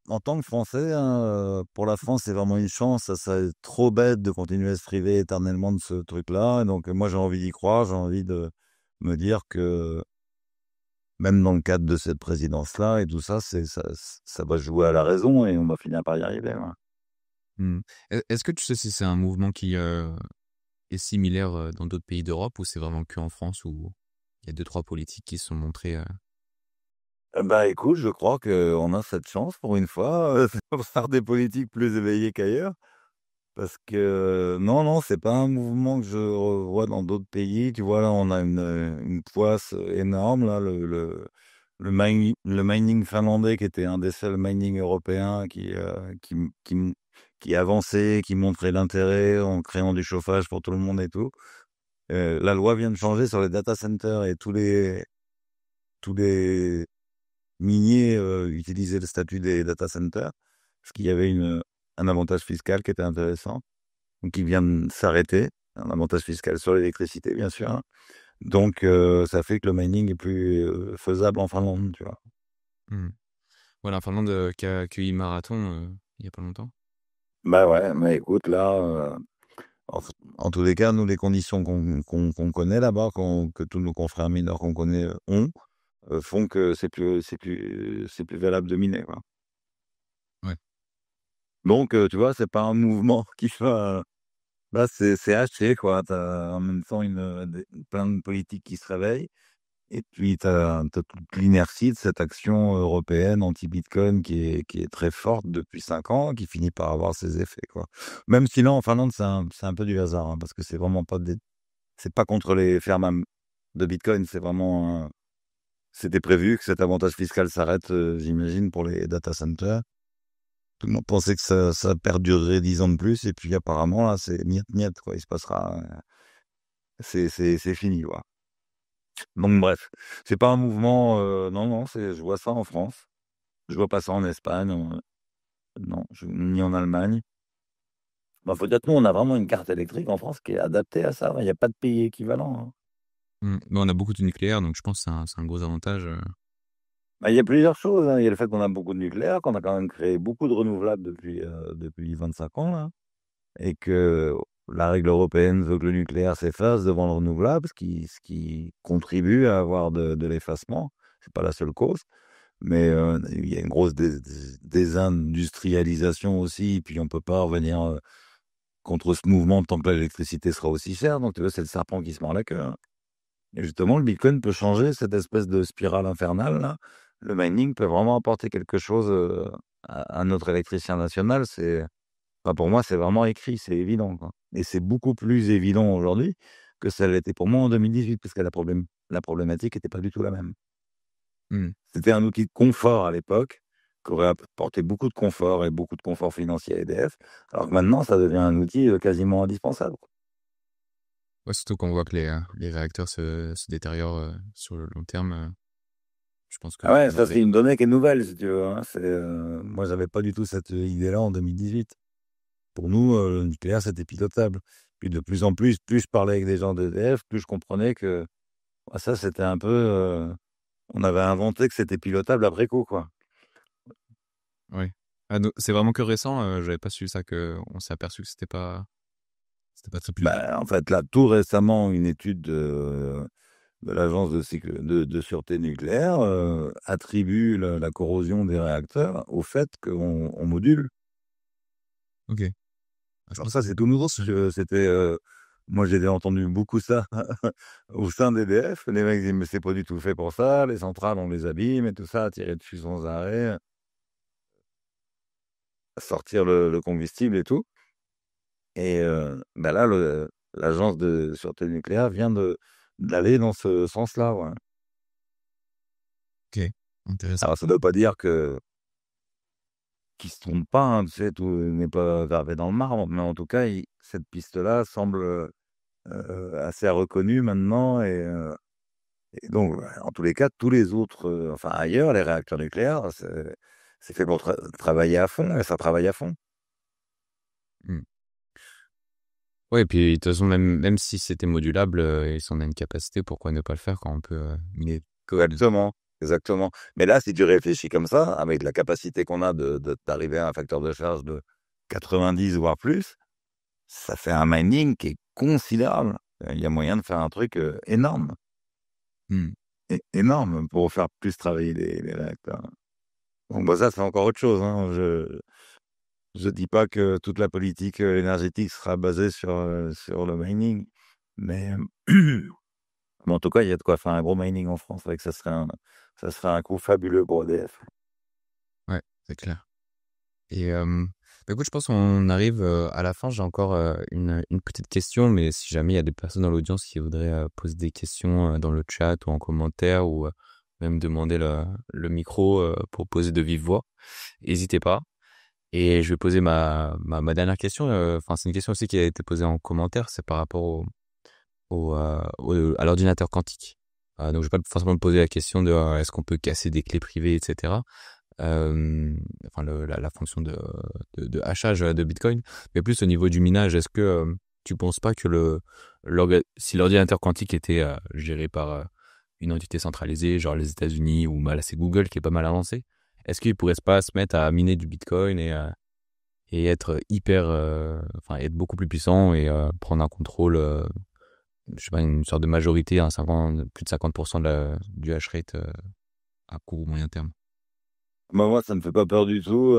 en tant que Français, hein, pour la France, c'est vraiment une chance. Ça serait trop bête de continuer à se priver éternellement de ce truc-là. Et donc, moi, j'ai envie d'y croire. J'ai envie de me dire que même dans le cadre de cette présidence-là et tout ça, ça va jouer à la raison et on va finir par y arriver. Ouais. Hmm. Est-ce que tu sais si c'est un mouvement qui est similaire dans d'autres pays d'Europe ou c'est vraiment que en France où il y a deux trois politiques qui se sont montrés Bah, écoute, je crois qu'on a cette chance pour une fois, d'avoir des politiques plus éveillés qu'ailleurs. Parce que non, non, c'est pas un mouvement que je vois dans d'autres pays. Tu vois, là, on a une poisse énorme, là, le mining finlandais, qui était un des seuls mining européens qui avançait, qui montrait l'intérêt en créant du chauffage pour tout le monde et tout. La loi vient de changer sur les data centers et tous les miniers utilisaient le statut des data centers, parce qu'il y avait un avantage fiscal qui était intéressant, donc il vient de s'arrêter, un avantage fiscal sur l'électricité, bien sûr. Hein. Donc, ça fait que le mining est plus faisable en Finlande, tu vois. Hmm. Voilà, en Finlande qui a accueilli Marathon il y a pas longtemps. Bah ouais, mais écoute, là, en, en tous les cas, nous, les conditions qu'on connaît là-bas, que tous nos confrères mineurs qu'on connaît ont, font que c'est plus valable de miner, quoi. Ouais. Donc, tu vois, c'est pas un mouvement qui va. Là, c'est haché, quoi. T'as en même temps plein de politiques qui se réveillent. Et puis, t'as toute l'inertie de cette action européenne anti-Bitcoin qui est très forte depuis 5 ans, qui finit par avoir ses effets, quoi. Même si là, en Finlande, c'est un peu du hasard, hein, parce que c'est vraiment pas c'est pas contre les fermes de Bitcoin, c'est vraiment, c'était prévu que cet avantage fiscal s'arrête, j'imagine, pour les data centers. Tout le monde pensait que ça perdurerait 10 ans de plus, et puis apparemment, là, c'est niet niet, quoi. Il se passera, c'est fini, quoi. Donc bref, c'est pas un mouvement, non, non, je vois ça en France. Je vois pas ça en Espagne, non, ni en Allemagne. Bah, faut dire que nous, on a vraiment une carte électrique en France qui est adaptée à ça. Il n'y a pas de pays équivalent, hein. Mais on a beaucoup de nucléaire, donc je pense que c'est un gros avantage. Bah, il y a plusieurs choses, hein. Il y a le fait qu'on a beaucoup de nucléaire, qu'on a quand même créé beaucoup de renouvelables depuis 25 ans, là, et que la règle européenne veut que le nucléaire s'efface devant le renouvelable, ce qui contribue à avoir de l'effacement. C'est pas la seule cause, mais il y a une grosse désindustrialisation aussi, puis on peut pas revenir contre ce mouvement tant que l'électricité sera aussi chère. Donc, tu vois, c'est le serpent qui se mord la queue, hein. Et justement, le Bitcoin peut changer cette espèce de spirale infernale, là. Le mining peut vraiment apporter quelque chose à notre électricien national. Enfin, pour moi, c'est vraiment écrit, c'est évident, quoi. Et c'est beaucoup plus évident aujourd'hui que ça l'était pour moi en 2018, parce que la problématique n'était pas du tout la même. Hmm. C'était un outil de confort à l'époque, qui aurait apporté beaucoup de confort et beaucoup de confort financier à EDF, alors que maintenant, ça devient un outil quasiment indispensable. Ouais, surtout qu'on voit que les réacteurs se détériorent sur le long terme. Je pense que Ah ouais, dans ça les... c'est une donnée qui est nouvelle, si tu veux, hein. Moi, j'avais pas du tout cette idée-là en 2018. Pour nous, le nucléaire, c'était pilotable. Puis de plus en plus je parlais avec des gens d'EDF, plus je comprenais que ça, c'était un peu... on avait inventé que c'était pilotable après coup, quoi. Oui. Ah, c'est vraiment que récent. J'avais pas su ça, que on s'est aperçu que c'était pas très pilotable. En fait, là, tout récemment, une étude de l'Agence de sûreté nucléaire attribue la corrosion des réacteurs au fait qu'on module. Ok. Ah, je Alors pense ça, que c'est tout nouveau. Moi, j'ai entendu beaucoup ça au sein d'EDF. Les mecs disent, mais c'est pas du tout fait pour ça. Les centrales, on les abîme et tout ça, tirer dessus sans arrêt, sortir le combustible et tout. Et là, l'agence de sûreté nucléaire vient d'aller dans ce sens-là, ouais. ok, intéressant. Alors, ça ne veut pas dire qu'ils se trompent pas, hein, tu sais, tout n'est pas gravé dans le marbre, mais en tout cas, cette piste-là semble assez reconnue maintenant. Et donc, en tous les cas, tous les autres, enfin ailleurs, les réacteurs nucléaires, c'est fait pour travailler à fond, et ça travaille à fond. Hmm. Ouais, et puis de toute façon, même si c'était modulable et si on a une capacité, pourquoi ne pas le faire quand on peut miner le... Exactement, exactement. Mais là, si tu réfléchis comme ça, avec la capacité qu'on a d'arriver à un facteur de charge de 90 voire plus, ça fait un mining qui est considérable. Il y a moyen de faire un truc énorme, Hmm. énorme pour faire plus travailler les réacteurs. Donc, bah, ça, c'est encore autre chose, hein. Je dis pas que toute la politique énergétique sera basée sur le mining, mais, mais en tout cas, il y a de quoi faire un gros mining en France, avec ça serait un coup fabuleux pour EDF. Ouais, c'est clair. Et bah écoute, je pense qu'on arrive à la fin. J'ai encore une petite question, mais si jamais il y a des personnes dans l'audience qui voudraient poser des questions dans le chat ou en commentaire ou même demander le micro pour poser de vive voix, n'hésitez pas. Et je vais poser ma dernière question. Enfin, c'est une question aussi qui a été posée en commentaire. C'est par rapport à l'ordinateur quantique. Donc, je vais pas forcément me poser la question de est-ce qu'on peut casser des clés privées, etc. Enfin, la fonction de hachage de Bitcoin, mais plus au niveau du minage. Est-ce que tu penses pas que si l'ordinateur quantique était géré par une entité centralisée, genre les États-Unis ou là c'est Google qui est pas mal avancé, est-ce qu'il pourrait pas se mettre à miner du Bitcoin et être enfin être beaucoup plus puissant et prendre un contrôle, je sais pas, une sorte de majorité, plus de 50% du hash rate à court ou moyen terme. Moi, ça me fait pas peur du tout.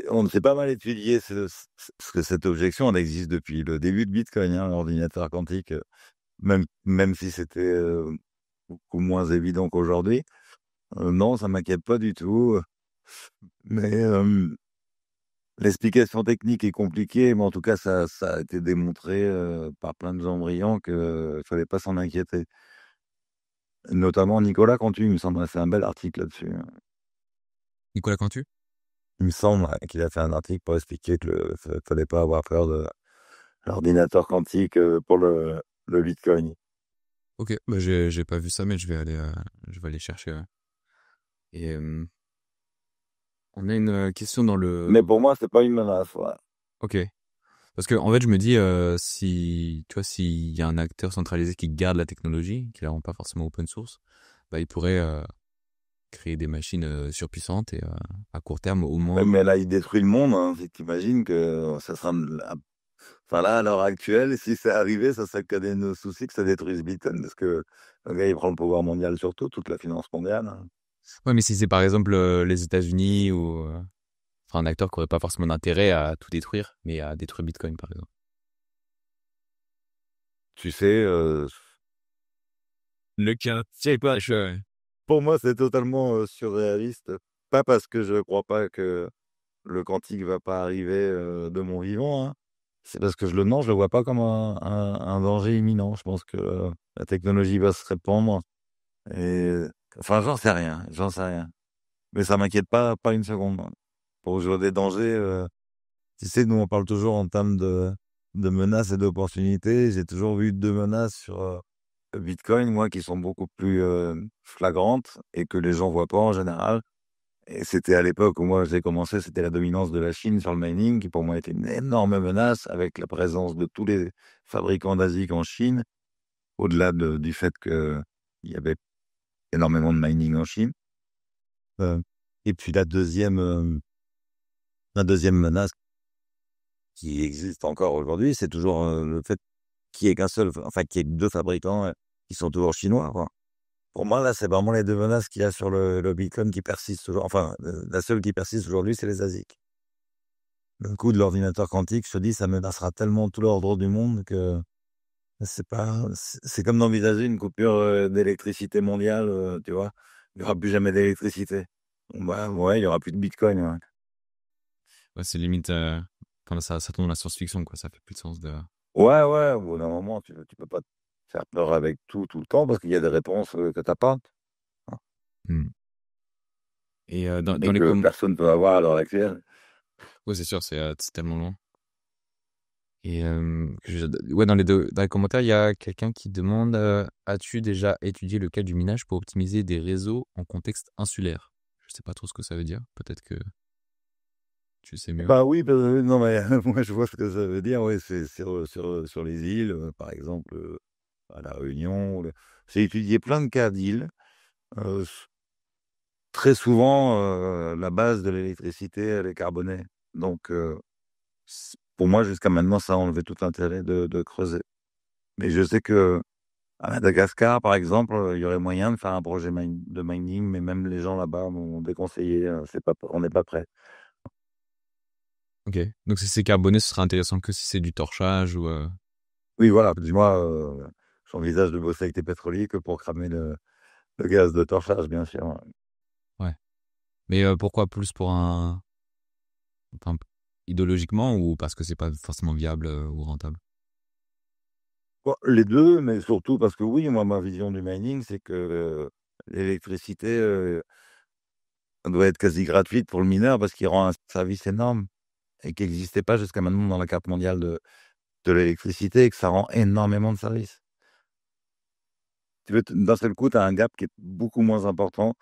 On s'est pas mal étudié parce que cette objection, elle existe depuis le début de Bitcoin, hein, l'ordinateur quantique, même si c'était beaucoup moins évident qu'aujourd'hui. Non, ça m'inquiète pas du tout. Mais l'explication technique est compliquée, mais en tout cas, ça a été démontré par plein de gens brillants qu'il fallait pas s'en inquiéter. Notamment Nicolas Cantu, il me semble, a fait un bel article là-dessus. Nicolas Cantu? Il me semble qu'il a fait un article pour expliquer que fallait pas avoir peur de l'ordinateur quantique pour le Bitcoin. Ok, bah j'ai pas vu ça, mais je vais aller chercher. Ouais. Et On a une question dans Mais le... pour moi, c'est pas une menace. Ouais. Ok. Parce que en fait, je me dis, si tu vois, s'il y a un acteur centralisé qui garde la technologie, qui la rend pas forcément open source, bah, il pourrait créer des machines surpuissantes et à court terme, au Ouais, moins. mais là, il détruit le monde. Hein. T'imagines que ça sera. Enfin là, à l'heure actuelle, si c'est arrivé, ça serait que des soucis que ça détruise Bitcoin, parce que le gars, il prend le pouvoir mondial sur tout, toute la finance mondiale. Hein. Ouais, mais si c'est par exemple les États-Unis ou enfin un acteur qui aurait pas forcément d'intérêt à tout détruire, mais à détruire Bitcoin par exemple. Tu sais, Le cas, c'est pas je. pour moi, c'est totalement surréaliste. Pas parce que je ne crois pas que le quantique va pas arriver de mon vivant. Hein. C'est parce que non, je le vois pas comme un danger imminent. Je pense que la technologie va se répandre. Et enfin, j'en sais rien. Mais ça m'inquiète pas une seconde. Moi. Pour jouer des dangers, tu sais, nous on parle toujours en termes de menaces et d'opportunités. J'ai toujours vu deux menaces sur le Bitcoin, moi, qui sont beaucoup plus flagrantes et que les gens voient pas en général. Et c'était à l'époque où moi j'ai commencé, c'était la dominance de la Chine sur le mining, qui pour moi était une énorme menace avec la présence de tous les fabricants d'ASIC en Chine, au-delà du fait qu'il y avait énormément de mining en Chine. Euh, et puis la deuxième menace qui existe encore aujourd'hui, c'est toujours le fait qu'il n'y ait qu'un seul, enfin qu'il y ait deux fabricants qui sont toujours chinois. Quoi. Pour moi, là, c'est vraiment les deux menaces qu'il y a sur le Bitcoin qui persistent toujours. Enfin, la seule qui persiste aujourd'hui, c'est les ASIC. Le coup de l'ordinateur quantique, je te dis, ça menacera tellement tout l'ordre du monde que c'est comme d'envisager une coupure d'électricité mondiale, tu vois. Il n'y aura plus jamais d'électricité. Bon, bah, ouais, il y aura plus de Bitcoin. Ouais, Ouais, c'est limite quand ça tombe dans la science-fiction quoi, ça fait plus de sens de. ouais, au bout d'un moment, tu peux pas te faire peur avec tout le temps parce qu'il y a des réponses que t'as pas, hein, Hmm. Et dans et les que com... personne peut avoir à l'heure actuelle. Ouais, c'est sûr, c'est tellement long. Et ouais, dans les commentaires, il y a quelqu'un qui demande as-tu déjà étudié le cas du minage pour optimiser des réseaux en contexte insulaire? Je sais pas trop ce que ça veut dire. Peut-être que tu sais mieux. Bah oui, non mais moi je vois ce que ça veut dire. Oui, c'est sur les îles, par exemple, à La Réunion. J'ai étudié plein de cas d'îles. Euh, Très souvent, la base de l'électricité, elle est carbonée. Donc, pour moi, jusqu'à maintenant, ça a enlevé tout intérêt de creuser. Mais je sais que à Madagascar, par exemple, il y aurait moyen de faire un projet de mining, mais même les gens là-bas m'ont déconseillé. On n'est pas prêt. Ok. Donc si c'est carboné, ce sera intéressant que si c'est du torchage ou. Oui, voilà. Dis-moi, j'envisage de bosser avec des pétroliers que pour cramer le gaz de torchage, bien sûr. Ouais. Mais pourquoi plus pour un. Enfin, idéologiquement ou parce que c'est pas forcément viable ou rentable? Bon, les deux, mais surtout parce que oui, moi, ma vision du mining, c'est que l'électricité doit être quasi gratuite pour le mineur parce qu'il rend un service énorme et qui n'existait pas jusqu'à maintenant dans la carte mondiale de l'électricité et que ça rend énormément de services. Tu veux, d'un seul coup, tu as un gap qui est beaucoup moins important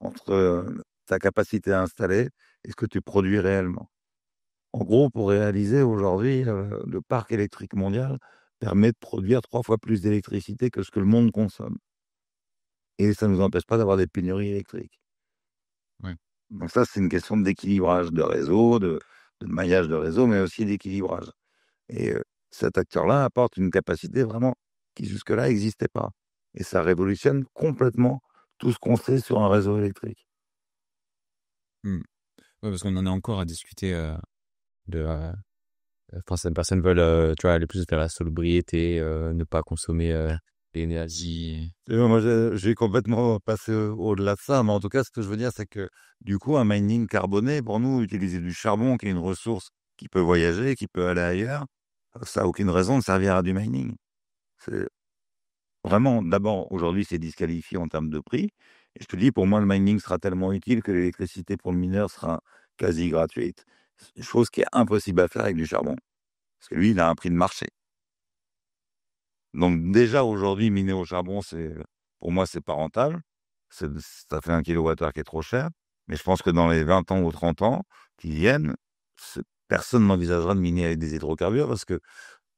entre ta capacité à installer et ce que tu produis réellement. En gros, pour réaliser aujourd'hui, le parc électrique mondial permet de produire 3 fois plus d'électricité que ce que le monde consomme. Et ça ne nous empêche pas d'avoir des pénuries électriques. Ouais. Donc ça, c'est une question d'équilibrage de réseau, de maillage de réseau, mais aussi d'équilibrage. Et cet acteur-là apporte une capacité vraiment qui jusque-là n'existait pas. Et ça révolutionne complètement tout ce qu'on sait sur un réseau électrique. Hmm. Ouais, parce qu'on en est encore à discuter de. Enfin, certaines personnes veulent, tu vois, aller plus vers la sobriété, ne pas consommer l'énergie. Et moi, j'ai complètement passé au-delà de ça, mais en tout cas, ce que je veux dire, c'est que du coup, un mining carboné, pour nous, utiliser du charbon, qui est une ressource qui peut voyager, qui peut aller ailleurs, ça n'a aucune raison de servir à du mining. C'est vraiment, d'abord, aujourd'hui, c'est disqualifié en termes de prix. Et je te dis, pour moi, le mining sera tellement utile que l'électricité pour le mineur sera quasi gratuite. Chose qui est impossible à faire avec du charbon. Parce que lui, il a un prix de marché. Donc déjà aujourd'hui, miner au charbon, pour moi, c'est pas rentable. Ça fait 1 kWh qui est trop cher. Mais je pense que dans les 20 ans ou 30 ans qui viennent, personne n'envisagera de miner avec des hydrocarbures parce que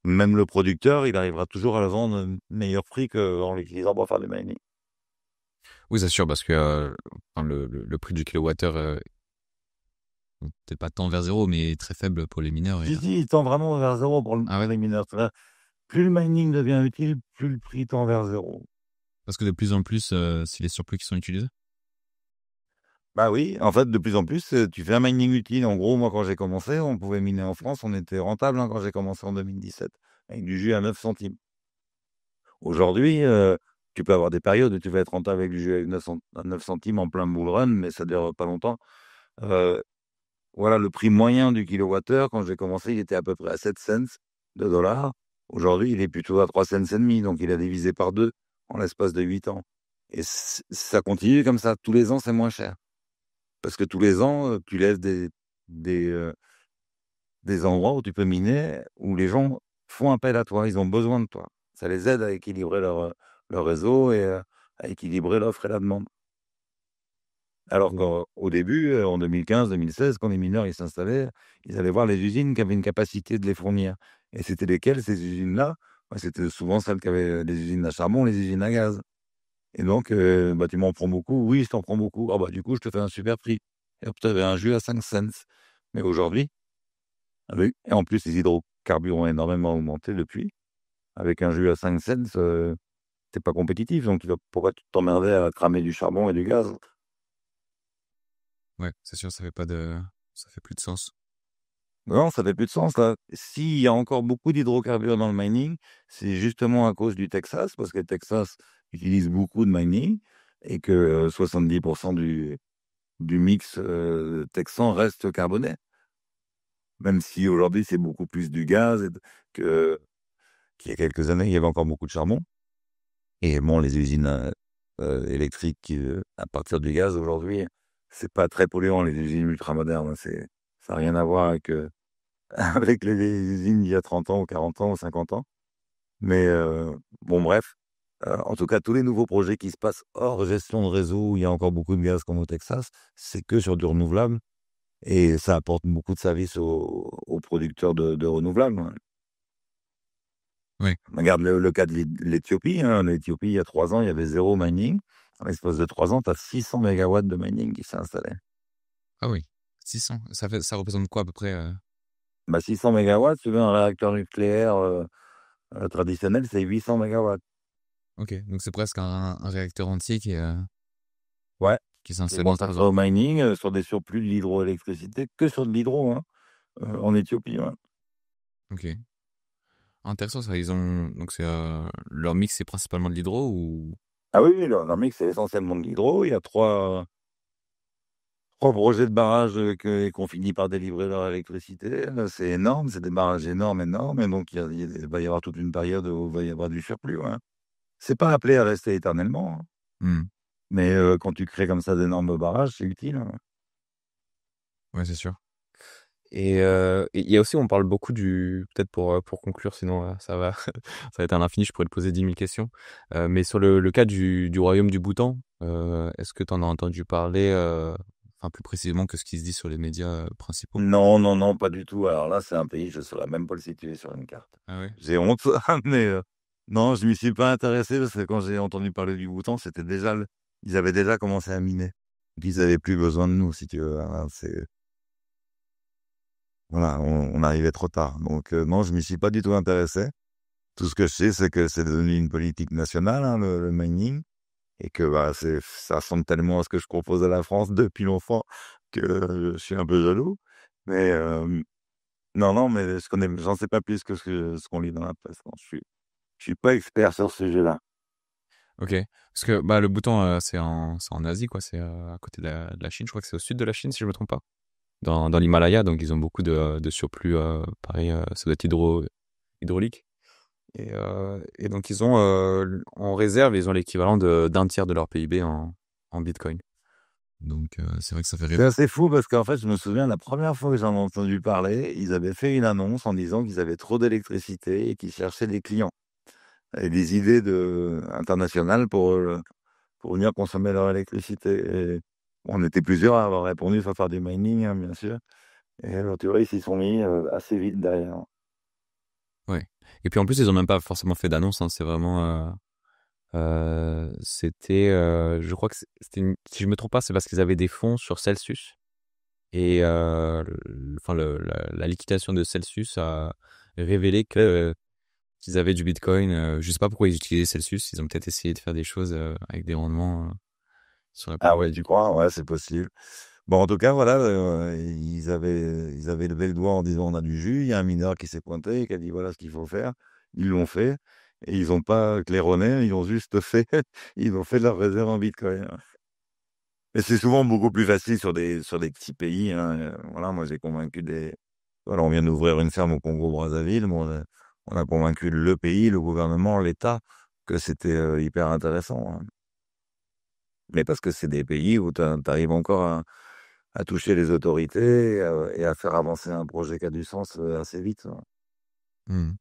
même le producteur, il arrivera toujours à le vendre à un meilleur prix qu'en l'utilisant pour faire du mining. Oui, c'est sûr, parce que enfin, le prix du kilowattheure, peut-être pas tant vers zéro, mais très faible pour les mineurs. Si, si, il tend vraiment vers zéro pour Ah ouais? les mineurs. Plus le mining devient utile, plus le prix tend vers zéro. Parce que de plus en plus, c'est les surplus qui sont utilisés. Bah oui, en fait, de plus en plus, tu fais un mining utile. En gros, moi, quand j'ai commencé, on pouvait miner en France, on était rentable quand j'ai commencé en 2017, avec du jus à 9 centimes. Aujourd'hui, tu peux avoir des périodes où tu vas être rentable avec du jus à 9 centimes en plein bull run, mais ça dure pas longtemps. Euh, voilà, le prix moyen du kilowattheure, quand j'ai commencé, il était à peu près à 7 cents de dollars. Aujourd'hui, il est plutôt à 3 cents et demi, donc il a divisé par deux en l'espace de 8 ans. Et ça continue comme ça. Tous les ans, c'est moins cher. Parce que tous les ans, tu laisses des, euh, des endroits où tu peux miner, où les gens font appel à toi, ils ont besoin de toi. Ça les aide à équilibrer leur réseau et à équilibrer l'offre et la demande. Alors qu'au début, en 2015-2016, quand les mineurs ils s'installaient, ils allaient voir les usines qui avaient une capacité de les fournir. Et c'était lesquelles, ces usines-là? Bah, c'était souvent celles qui avaient les usines à charbon, les usines à gaz. Et donc, bah, tu m'en prends beaucoup? Oui, je t'en prends beaucoup. Ah bah, du coup, je te fais un super prix. Et hop, tu avais un jus à 5 cents. Mais aujourd'hui, et en plus, les hydrocarbures ont énormément augmenté depuis. Avec un jus à 5 cents, t'es pas compétitif. Donc, pourquoi tu t'emmerdais à cramer du charbon et du gaz? Ouais, c'est sûr, ça fait plus de sens. Non, ça fait plus de sens, là. S'il y a encore beaucoup d'hydrocarbures dans le mining, c'est justement à cause du Texas, parce que le Texas utilise beaucoup de mining et que 70% du mix texan reste carboné. Même si aujourd'hui, c'est beaucoup plus du gaz que, qu'il y a quelques années, il y avait encore beaucoup de charbon. Et bon, les usines électriques à partir du gaz aujourd'hui, c'est pas très polluant, les usines ultramodernes. Ça n'a rien à voir avec, avec les usines il y a 30 ans ou 40 ans ou 50 ans. Mais bon, bref. En tout cas, tous les nouveaux projets qui se passent hors gestion de réseau, où il y a encore beaucoup de gaz comme au Texas, c'est que sur du renouvelable. Et ça apporte beaucoup de services aux producteurs de renouvelables, hein. Oui. Regarde le cas de l'Éthiopie, hein. L'Éthiopie, il y a 3 ans, il y avait zéro mining. En l'espace de 3 ans, tu as 600 mégawatts de mining qui s'est installé. Ah oui. 600. Ça représente quoi à peu près Bah, 600 mégawatts, tu veux un réacteur nucléaire traditionnel, c'est 800 mégawatts. Ok, donc c'est presque un réacteur entier Ouais. qui s'est Qui est installé dans 3 ans. consacré au mining sur des surplus de l'hydroélectricité, que sur de l'hydro, hein, en Éthiopie. Ouais. Ok. Intéressant ça. Ils ont donc c'est leur mix c'est principalement de l'hydro ou Ah oui, oui, leur mix, c'est essentiellement de l'hydro. Il y a trois projets de barrages qu'on finit par délivrer leur électricité. C'est énorme, c'est des barrages énormes, énormes. Et donc, il va y avoir toute une période où il va y avoir du surplus. Ouais. C'est pas appelé à rester éternellement, hein. Hmm. Mais quand tu crées comme ça d'énormes barrages, c'est utile, hein. Ouais, c'est sûr. Et il y a aussi, on parle beaucoup peut-être pour conclure, sinon ça va, ça va être à l'infini, je pourrais te poser 10 000 questions. Mais sur le cas du royaume du Bhoutan, est-ce que tu en as entendu parler, enfin plus précisément que ce qui se dit sur les médias principaux? Non, non, non, pas du tout. Alors là, c'est un pays, je ne saurais même pas le situer sur une carte. Ah ouais? J'ai honte, mais non, je m'y suis pas intéressé parce que quand j'ai entendu parler du Bhoutan, c'était déjà, ils avaient déjà commencé à miner. Donc, ils avaient plus besoin de nous, si tu veux, hein. Voilà, on arrivait trop tard. Donc non, je m'y suis pas du tout intéressé. Tout ce que je sais, c'est que c'est devenu une politique nationale, hein, le mining, et que bah, ça ressemble tellement à ce que je propose à la France depuis longtemps que je suis un peu jaloux. Mais non, non, mais j'en sais pas plus que ce qu'on lit dans la presse. Non, je suis pas expert sur ce sujet-là. Ok. Parce que bah, le Bhoutan, c'est en Asie, quoi. C'est à côté de la Chine. Je crois que c'est au sud de la Chine, si je me trompe pas. Dans l'Himalaya, donc ils ont beaucoup de surplus. Pareil, ça doit être hydraulique. Et donc ils ont en réserve, ils ont l'équivalent d'un tiers de leur PIB en Bitcoin. Donc c'est vrai que ça fait C'est rêver. assez fou parce qu'en fait, je me souviens, la première fois que j'en ai entendu parler, ils avaient fait une annonce en disant qu'ils avaient trop d'électricité et qu'ils cherchaient des clients et des idées internationales pour venir consommer leur électricité. On était plusieurs à avoir répondu, il faut faire du mining, hein, bien sûr. Et tu vois, ils s'y sont mis assez vite derrière. Ouais. Et puis en plus, ils ont même pas forcément fait d'annonce, hein. C'est vraiment, c'était, je crois que c'était si je me trompe pas, c'est parce qu'ils avaient des fonds sur Celsius. Et enfin, la liquidation de Celsius a révélé que qu'ils avaient du Bitcoin. Je sais pas pourquoi ils utilisaient Celsius. Ils ont peut-être essayé de faire des choses avec des rendements sur la Ah planète. ouais, tu crois? Ouais, c'est possible. Bon, en tout cas, voilà, ils avaient levé le doigt en disant on a du jus. Il y a un mineur qui s'est pointé et qui a dit voilà ce qu'il faut faire. Ils l'ont fait et ils n'ont pas claironné, ils ont juste fait, ils ont fait de leur réserve en Bitcoin. Mais c'est souvent beaucoup plus facile sur des petits pays, hein. Voilà, moi j'ai convaincu des. Voilà, on vient d'ouvrir une ferme au Congo-Brazzaville. Bon, on a convaincu le pays, le gouvernement, l'État que c'était hyper intéressant, hein. Mais parce que c'est des pays où tu arrives encore à toucher les autorités et à faire avancer un projet qui a du sens assez vite, hein. Hmm.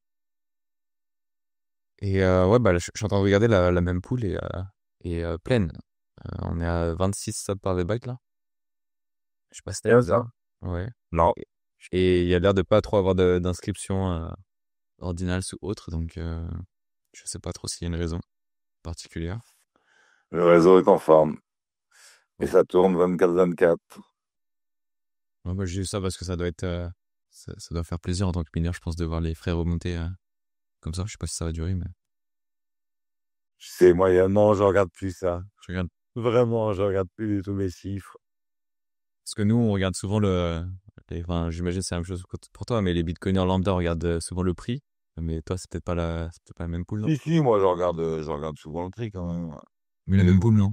Et ouais, bah, je suis en train de regarder la même pool et pleine. On est à 26 subs par les bytes là. Je sais pas si C'est t'as bien vu ça. ça? Ouais. Non. Et il y a l'air de pas trop avoir d'inscription ordinals ou autre, donc je sais pas trop s'il y a une raison particulière. Le réseau est en forme. Et Ouais. ça tourne 24/24. Ouais, moi j'ai eu ça parce que ça doit être, ça doit faire plaisir en tant que mineur, je pense, de voir les frais remonter comme ça. Je sais pas si ça va durer, mais C'est moyennement, je regarde plus ça. je regarde. Vraiment, je regarde plus du tout mes chiffres. Parce que nous, on regarde souvent enfin, j'imagine que c'est la même chose pour toi, mais les bitcoiners lambda regardent souvent le prix. Mais toi, c'est peut-être pas la même pool, non? Si, si, moi je regarde souvent le prix quand même, ouais. Mais la Mais même pool, non?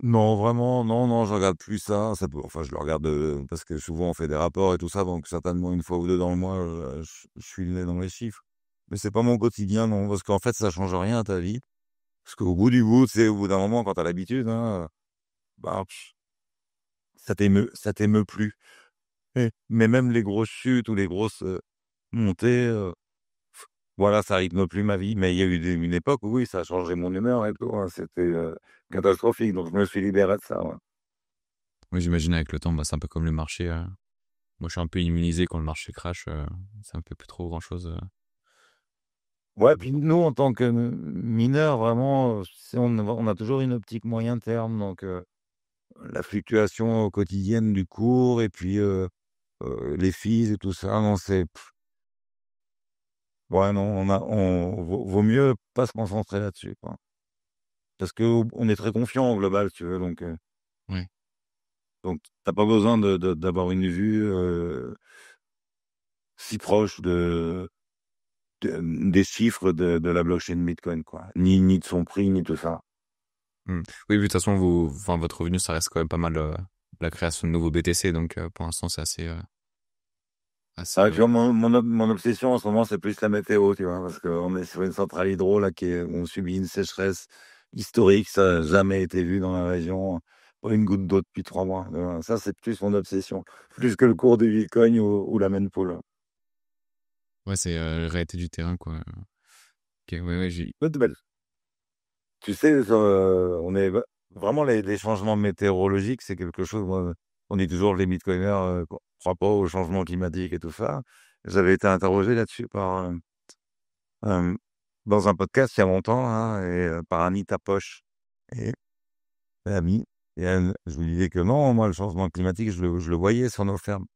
non, vraiment, non, non, je regarde plus ça. Enfin, je le regarde parce que souvent on fait des rapports et tout ça, donc certainement une fois ou deux dans le mois, je suis le nez dans les chiffres. Mais c'est pas mon quotidien, non, parce qu'en fait, ça change rien à ta vie. Parce qu'au bout du bout, c'est au bout d'un moment, quand t'as l'habitude, hein, bah, ça t'émeut plus. Mais même les grosses chutes ou les grosses montées, voilà, ça rythme plus ma vie. Mais il y a eu une époque où oui, ça a changé mon humeur et tout, hein. C'était catastrophique, donc je me suis libéré de ça, ouais. Oui, j'imagine avec le temps, bah, c'est un peu comme le marché. Moi, je suis un peu immunisé quand le marché crash. Ça me fait plus trop grand-chose. Ouais, puis nous, en tant que mineurs, vraiment, on a toujours une optique moyen terme, donc la fluctuation quotidienne du cours et puis les fees et tout ça, non, ouais, non, vaut mieux pas se concentrer là-dessus, quoi. Parce que on est très confiant au global, si tu veux, Ouais. donc t'as pas besoin d'avoir une vue si proche des chiffres de la blockchain Bitcoin, quoi. Ni de son prix, ni tout ça. Hmm. Oui, de toute façon, enfin, votre revenu, ça reste quand même pas mal la création de nouveaux BTC. Donc, pour l'instant, c'est assez. Ah, tu vois, mon obsession en ce moment, c'est plus la météo, tu vois, parce qu'on est sur une centrale hydro, là, où on subit une sécheresse historique, ça n'a jamais été vu dans la région, pas une goutte d'eau depuis 3 mois. Ça, c'est plus mon obsession, plus que le cours du Bitcoin ou la mempool. Ouais, c'est la réalité du terrain, quoi. Ok, ouais, ouais, Ouais, tu sais, vraiment les changements météorologiques, c'est quelque chose, moi, on dit toujours les Bitcoiners, qu'on croient pas au changement climatique et tout ça. J'avais été interrogé là-dessus euh, dans un podcast il y a longtemps, hein, et par Anita Posch et l'ami. Et je lui disais que non, moi, le changement climatique, je le voyais sur nos fermes.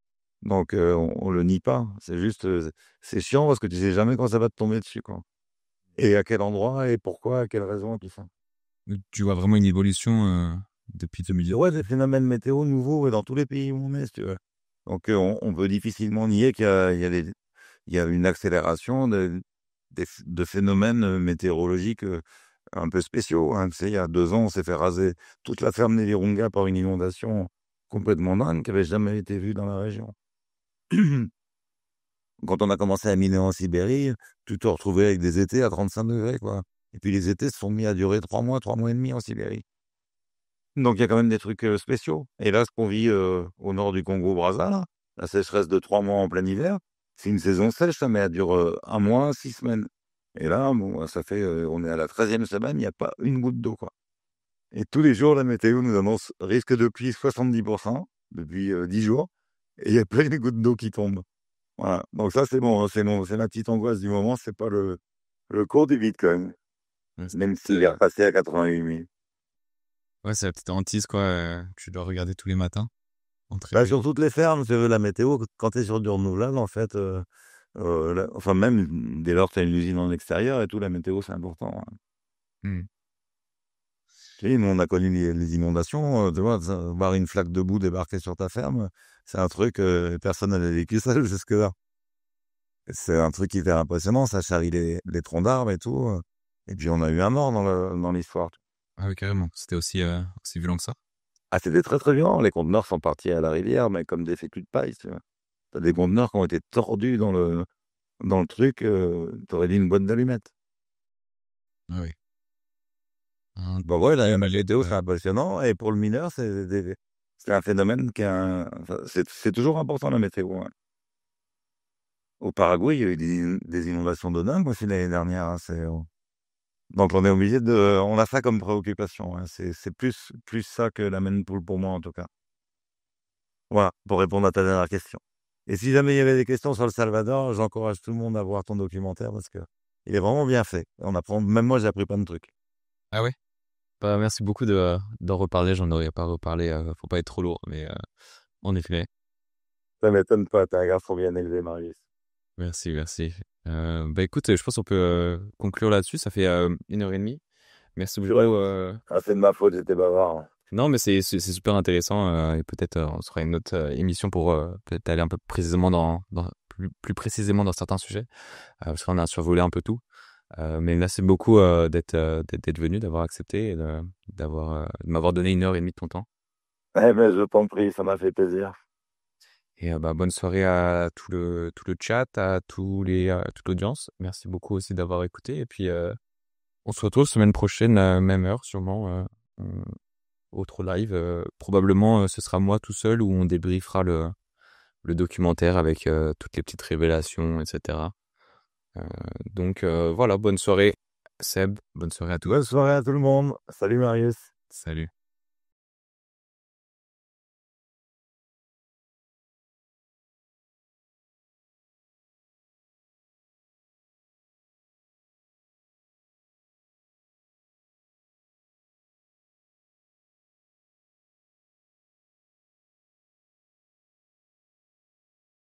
Donc, on le nie pas. C'est juste, c'est chiant parce que tu sais jamais quand ça va te tomber dessus, quoi. Et à quel endroit et pourquoi, à quelle raison et tout ça. tu vois vraiment une évolution depuis Et 2010. ouais, des phénomènes météo nouveaux ouais, dans tous les pays où on est, si tu veux. Donc, on peut difficilement nier qu'il y a une accélération de phénomènes météorologiques un peu spéciaux, hein. Tu sais, il y a 2 ans, on s'est fait raser toute la ferme des Virunga par une inondation complètement dingue qui avait jamais été vue dans la région. Quand on a commencé à miner en Sibérie, tu te retrouvais avec des étés à 35 degrés, quoi. Et puis les étés se sont mis à durer 3 mois et demi en Sibérie. Donc il y a quand même des trucs spéciaux. Et là, ce qu'on vit au nord du Congo-Brazza, là, la sécheresse de 3 mois en plein hiver, c'est une saison sèche, ça, mais elle dure 1 mois, 6 semaines. Et là, bon, ça fait, on est à la 13e semaine, il n'y a pas une goutte d'eau, quoi. Et tous les jours, la météo nous annonce risque de pluie 70% depuis 10 jours. Et il y a plein de gouttes d'eau qui tombent. Voilà. Donc ça, c'est bon, c'est la petite angoisse du moment, c'est pas le cours du Bitcoin, Ouais, c'est même s'il est repassé à 88 000. ouais, c'est la petite hantise, quoi, que tu dois regarder tous les matins en Bah, traiter. sur toutes les fermes, tu veux, la météo, quand tu es sur du renouvelable, en fait, enfin, même dès lors que tu as une usine en extérieur et tout, la météo, c'est important, hein. Hmm. Tu sais, nous, on a connu les inondations, tu vois, voir une flaque de boue débarquer sur ta ferme, c'est un truc, personne n'avait vécu ça jusque-là. C'est un truc hyper impressionnant, ça charrie les troncs d'arbres et tout. Et puis, on a eu un mort dans l'histoire. Ah oui, carrément. C'était aussi violent que ça. Ah, c'était très, très violent. Les conteneurs sont partis à la rivière, mais comme des fécus de paille, tu vois. T'as des conteneurs qui ont été tordus dans le truc, t'aurais dit une boîte d'allumettes. Ah oui. Un Bon, ouais, la dommage. météo, c'est impressionnant. Et pour le mineur, c'est un phénomène enfin, c'est toujours important, la météo, hein. Au Paraguay, il y a eu des inondations de dingue aussi l'année dernière, hein. Donc, on est obligé on a ça comme préoccupation, hein. C'est plus ça que la main poule pour moi, en tout cas. Voilà, pour répondre à ta dernière question. Et si jamais il y avait des questions sur le Salvador, j'encourage tout le monde à voir ton documentaire parce que il est vraiment bien fait. On apprend, même moi, j'ai appris plein de trucs. Ah ouais? Bah, merci beaucoup d'en reparler. J'en aurais pas reparlé. Faut pas être trop lourd, mais en effet. Ça m'étonne pas, t'es un garçon bien élevé, Marius. Merci, merci. Bah écoute, je pense qu'on peut conclure là-dessus. Ça fait 1 heure et demie. Merci C'est vrai. beaucoup. Ah, c'est de ma faute, j'étais bavard. Non, mais c'est super intéressant et peut-être on se fera une autre émission pour peut-être aller un peu précisément plus précisément dans certains sujets parce qu'on a survolé un peu tout. Mais merci beaucoup d'être venu, d'avoir accepté et de m'avoir donné 1 heure et demie de ton temps. Eh ben, je t'en prie, ça m'a fait plaisir. Et bah, bonne soirée à tout le chat, à toute l'audience. Merci beaucoup aussi d'avoir écouté. Et puis, on se retrouve semaine prochaine, même heure, sûrement, autre live. Probablement, ce sera moi tout seul où on débriefera le documentaire avec toutes les petites révélations, etc. Euh, donc, voilà, bonne soirée, Seb. Bonne soirée à Bonne tous. soirée à tout le monde. Salut, Marius. Salut.